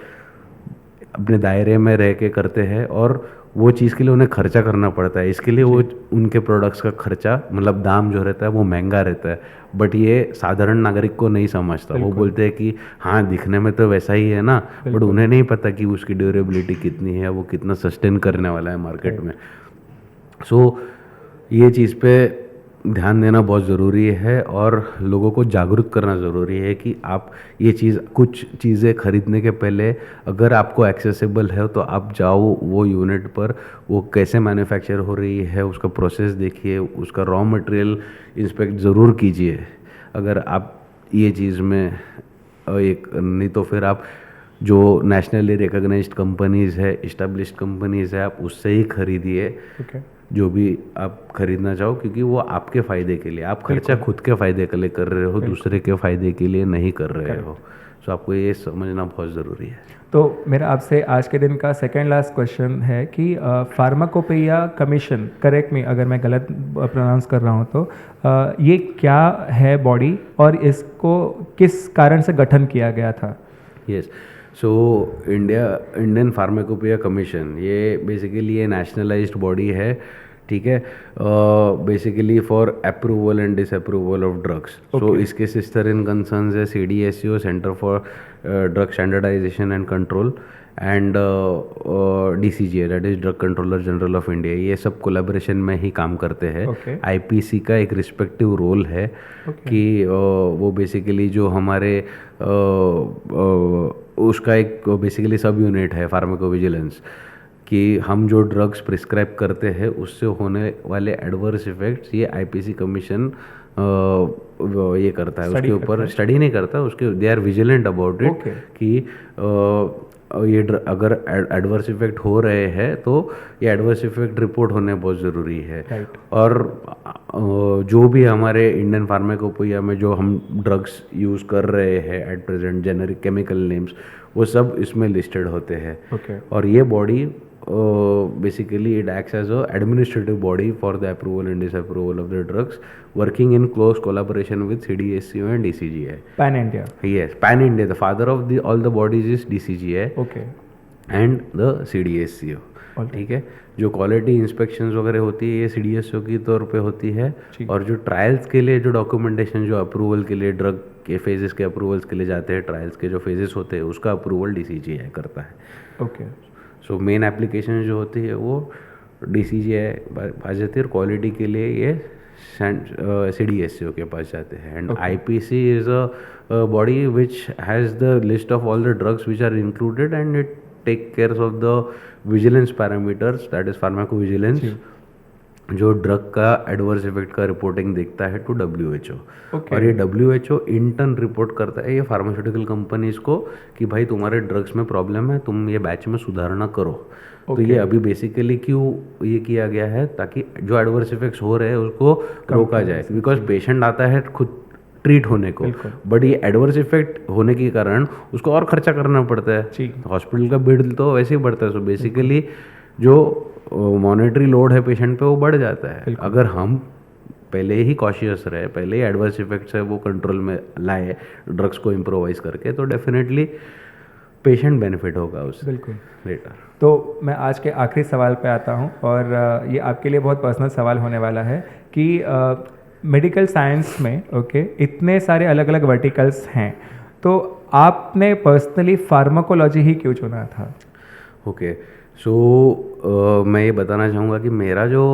अपने दायरे में रह के करते हैं, और वो चीज़ के लिए उन्हें खर्चा करना पड़ता है। इसके लिए वो उनके प्रोडक्ट्स का खर्चा, मतलब दाम जो रहता है वो महंगा रहता है, बट ये साधारण नागरिक को नहीं समझता। वो बोलते हैं कि हाँ, दिखने में तो वैसा ही है ना, बट उन्हें नहीं पता कि उसकी ड्यूरेबिलिटी कितनी है, वो कितना सस्टेन करने वाला है मार्केट में। सो ये चीज़ पे ध्यान देना बहुत ज़रूरी है, और लोगों को जागरूक करना ज़रूरी है कि आप ये चीज़, कुछ चीज़ें खरीदने के पहले अगर आपको एक्सेसिबल है तो आप जाओ वो यूनिट पर, वो कैसे मैन्युफैक्चर हो रही है उसका प्रोसेस देखिए, उसका रॉ मटेरियल इंस्पेक्ट ज़रूर कीजिए। अगर आप ये चीज़ में एक, नहीं तो फिर आप जो नेशनली रिकॉग्नाइज्ड कंपनीज़ है, इस्टेब्लिश्ड कंपनीज़ है, आप उससे ही खरीदिए जो भी आप खरीदना चाहो, क्योंकि वो आपके फ़ायदे के लिए, आप खर्चा खुद के फ़ायदे के लिए कर रहे हो, दूसरे के फ़ायदे के लिए नहीं कर रहे हो। सो आपको ये समझना बहुत ज़रूरी है। तो मेरा आपसे आज के दिन का सेकेंड लास्ट क्वेश्चन है कि फार्माकोपेया कमीशन, करेक्ट मी अगर मैं गलत प्रोनाउंस कर रहा हूँ तो, ये क्या है बॉडी और इसको किस कारण से गठन किया गया था? Yes, so Indian pharmacopoeia commission, ये बेसिकली ये नेशनलाइज्ड बॉडी है, ठीक है, basically for approval and disapproval of drugs. So इसके सिस्टर इन कंसर्न्स है CDSCO, centre for drug standardization and control, and DCGI, that is drug controller general of India. ये सब कोलैबोरेशन में ही काम करते हैं। IPC का एक रिस्पेक्टिव रोल है कि वो बेसिकली जो हमारे उसका एक बेसिकली सब यूनिट है फार्माकोविजिलेंस, कि हम जो ड्रग्स प्रिस्क्राइब करते हैं उससे होने वाले एडवर्स इफेक्ट्स ये IPC कमीशन ये करता है, उसके ऊपर स्टडी नहीं करता, उसके they are vigilant about it कि ये अगर एडवर्स इफेक्ट हो रहे हैं तो ये एडवर्स इफेक्ट रिपोर्ट होने बहुत ज़रूरी है। और जो भी हमारे इंडियन फार्माकोपोइया में जो हम ड्रग्स यूज़ कर रहे हैं at present, generic chemical names, वो सब इसमें लिस्टेड होते हैं। और ये body basically it acts as a administrative body for the approval and disapproval of the drugs, working in close collaboration with CDSCO and DCGI. Pan India. Yes, Pan India. The father of the all the bodies is DCGI. Okay. And the CDSCO. ठीक है, जो क्वालिटी इंस्पेक्शंस वगैरह होती है ये CDSCO की तौर पे होती है, और जो ट्रायल्स के लिए जो डॉक्यूमेंटेशन जो अप्रूवल के लिए ड्रग के फेजेस के अप्रूवल्स के लिए जाते हैं, ट्रायल्स के जो फेजेस होते हैं उसका अप्रूवल DCGI करता है। ओके। सो मेन एप्लीकेशन जो होती है वो DCGI पास जाती है, और क्वालिटी के लिए ये CDSCO के पास जाते हैं। And IPC is a body which has the list of all the drugs which are included and it take care of the vigilance parameters, that is pharmacovigilance, जो ड्रग का एडवर्स इफेक्ट का रिपोर्टिंग देखता है टू WHO। और ये WHO इंटर्न रिपोर्ट करता है ये फार्मास्यूटिकल कंपनीज को कि भाई तुम्हारे ड्रग्स में प्रॉब्लम है, तुम ये बैच में सुधारना करो। तो ये अभी बेसिकली क्यों ये किया गया है, ताकि जो एडवर्स इफेक्ट्स हो रहे हैं उसको रोका जाए, बिकॉज पेशेंट आता है खुद ट्रीट होने को, बट ये एडवर्स इफेक्ट होने के कारण उसको और खर्चा करना पड़ता है, हॉस्पिटल का बिल तो वैसे ही बढ़ता है। सो बेसिकली जो मॉनेटरी लोड है पेशेंट पे वो बढ़ जाता है। अगर हम पहले ही कॉशियस रहे, पहले ही एडवर्स इफेक्ट्स है वो कंट्रोल में लाए ड्रग्स को इम्प्रोवाइज करके, तो डेफिनेटली पेशेंट बेनिफिट होगा उससे लेटर। तो मैं आज के आखिरी सवाल पे आता हूँ, और ये आपके लिए बहुत पर्सनल सवाल होने वाला है कि मेडिकल साइंस में इतने सारे अलग अलग वर्टिकल्स हैं, तो आपने पर्सनली फार्माकोलॉजी ही क्यों चुना था? ओके, सो मैं ये बताना चाहूँगा कि मेरा जो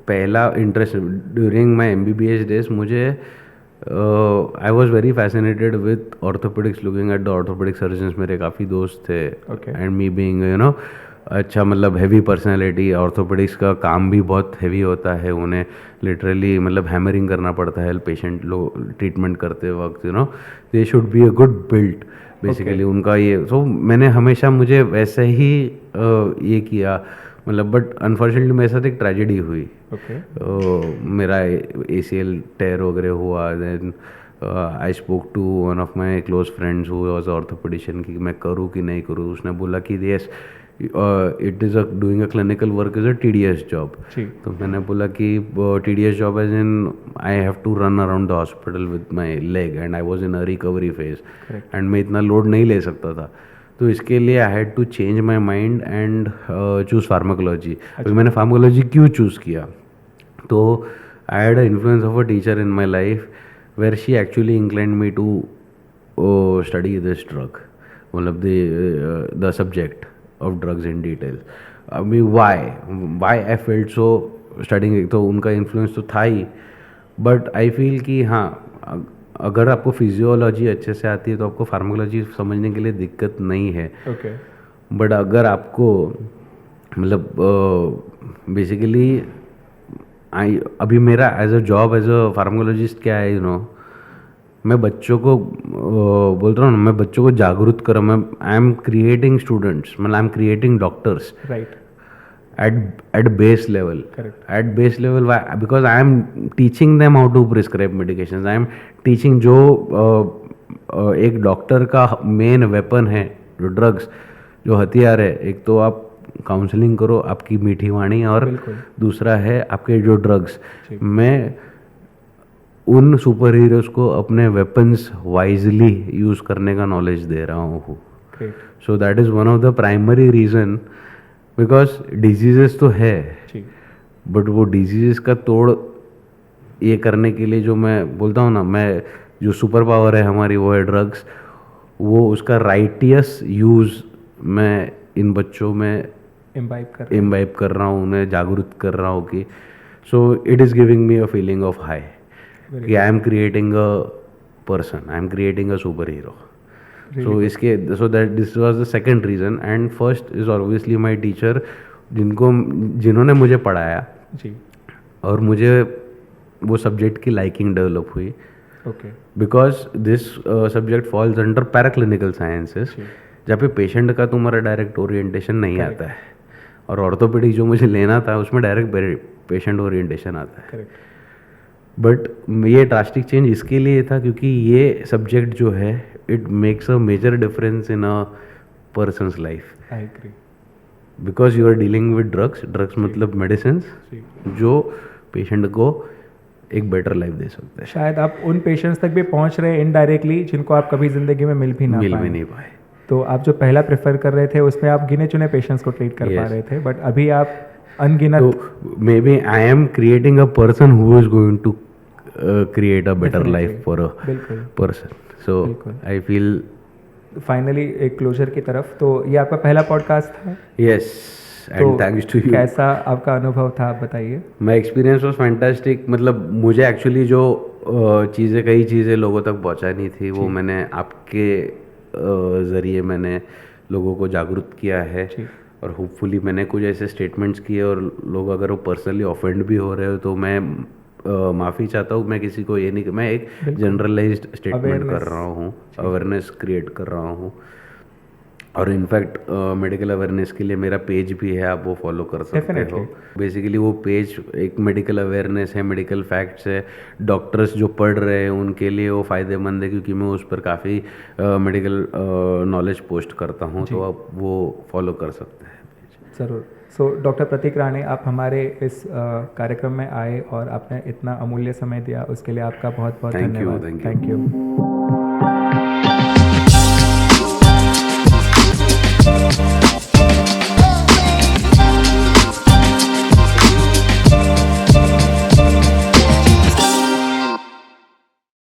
पहला interest during my MBBS days, मुझे I was very fascinated with orthopaedics, looking at the orthopaedic surgeons. मेरे काफ़ी दोस्त थे, and me being you know अच्छा मतलब हैवी पर्सनैलिटी, ऑर्थोपेडिक्स का काम भी बहुत हैवी होता है, उन्हें लिटरली मतलब हैमरिंग करना पड़ता है पेशेंट लोग ट्रीटमेंट करते वक्त, you know they should be a good built basically उनका ये। सो मैंने हमेशा मुझे वैसे ही ये किया, मतलब बट अनफॉर्चुनेटली मेरे साथ एक ट्रेजेडी हुई। मेरा ACL टेयर वगैरह हुआ, then I spoke to one of my close friends who was orthopedician कि मैं करूँ कि नहीं करूँ। उसने बोला कि yes it is doing a clinical work is a tedious job. तो मैंने बोला कि tedious job as in I have to run around the hospital with my leg and I was in a recovery phase, and मैं इतना लोड नहीं ले सकता था। तो इसके लिए I had to change my mind and choose pharmacology. अभी मैंने फार्माकोलॉजी क्यों चूज़ किया, तो I had a influence of a teacher in my life where she actually inclined me to study this drug, मतलब the subject of drugs in detail. I mean, why I felt so studying it, तो उनका इन्फ्लुएंस तो था ही, बट आई फील कि हाँ अगर आपको फिजियोलॉजी अच्छे से आती है तो आपको फार्माकोलॉजी समझने के लिए दिक्कत नहीं है। बट अगर आपको मतलब बेसिकली अभी मेरा as a job as a pharmacologist क्या है, यू नो मैं बच्चों को बोल रहा हूँ ना, मैं बच्चों को जागरूक कर रहा हूँ। आई एम क्रिएटिंग स्टूडेंट्स, मतलब आई am creating doctors at base level. At base level, why? Because I am teaching them how to prescribe medications. I am teaching जो एक डॉक्टर का मेन वेपन है जो ड्रग्स, जो हथियार है, एक तो आप काउंसलिंग करो आपकी मीठी वाणी, और दूसरा है आपके जो ड्रग्स। मैं उन सुपर हीरोज़ को अपने वेपन्स वाइजली यूज़ करने का नॉलेज दे रहा हूँ। So that is one of the primary reason, because diseases तो है, बट वो डिजीज़ेस का तोड़ ये करने के लिए जो मैं बोलता हूँ ना, मैं जो सुपर पावर है हमारी वो है ड्रग्स, वो उसका राइटियस यूज़ मैं इन बच्चों में इम्बाइब कर रहा हूँ, उन्हें जागरूक कर रहा हूँ कि so it is giving me a feeling of high कि I am creating a person, I am creating a super hero. So इसके so that this was the second reason, and first is obviously my teacher जिन्होंने मुझे पढ़ाया जी, और मुझे वो सब्जेक्ट की लाइकिंग डेवलप हुई, okay, because this subject falls under paraclinical sciences, जहाँ पे पेशेंट का तुम्हारा डायरेक्ट ओरिएंटेशन नहीं आता है, और ऑर्थोपेडिक जो मुझे लेना था उसमें डायरेक्ट पेशेंट ओरिएंटेशन आता है। करेक्ट, बट ये ड्रास्टिक चेंज इसके लिए था क्योंकि ये सब्जेक्ट जो है it makes a major difference in a person's life, I agree, because you are dealing with drugs मतलब मेडिसिन जो पेशेंट को एक बेटर लाइफ दे सकते हैं, शायद आप उन पेशेंट्स तक भी पहुंच रहे हैं इनडायरेक्टली जिनको आप कभी ज़िंदगी में मिल भी नहीं पाए। तो आप जो पहला प्रेफर कर रहे थे उसमें आप गिने चुने पेशेंट्स को ट्रीट कर पा रहे थे, बट अभी आप अनगिनत, तो maybe I am creating a person who is going to create a better life for a person, so I feel finally एक क्लोजर की तरफ। तो ये आपका पहला पॉडकास्ट था? Yes, and thanks to you. कैसा आपका अनुभव था, आप बताइए। My experience was fantastic. मतलब मुझे एक्चुअली जो कई चीज़ें लोगों तक पहुंचानी थी वो मैंने आपके ज़रिए मैंने लोगों को जागरूक किया है, और होपफुली मैंने कुछ ऐसे स्टेटमेंट्स किए, और लोग अगर वो पर्सनली ऑफेंड भी हो रहे हो तो मैं माफ़ी चाहता हूँ। मैं किसी को ये नहीं, मैं एक जनरलाइज्ड स्टेटमेंट कर रहा हूँ, अवेयरनेस क्रिएट कर रहा हूँ। और इनफैक्ट मेडिकल अवेयरनेस के लिए मेरा पेज भी है, आप वो फॉलो कर सकते हो। बेसिकली वो पेज एक मेडिकल अवेयरनेस है, मेडिकल फैक्ट्स है, डॉक्टर्स जो पढ़ रहे हैं उनके लिए वो फ़ायदेमंद है, क्योंकि मैं उस पर काफ़ी मेडिकल नॉलेज पोस्ट करता हूँ, तो आप वो फॉलो कर सकते हैं। ज़रूर। सो डॉक्टर प्रतीक राणे, आप हमारे इस कार्यक्रम में आए और आपने इतना अमूल्य समय दिया, उसके लिए आपका बहुत बहुत धन्यवाद। Thank you.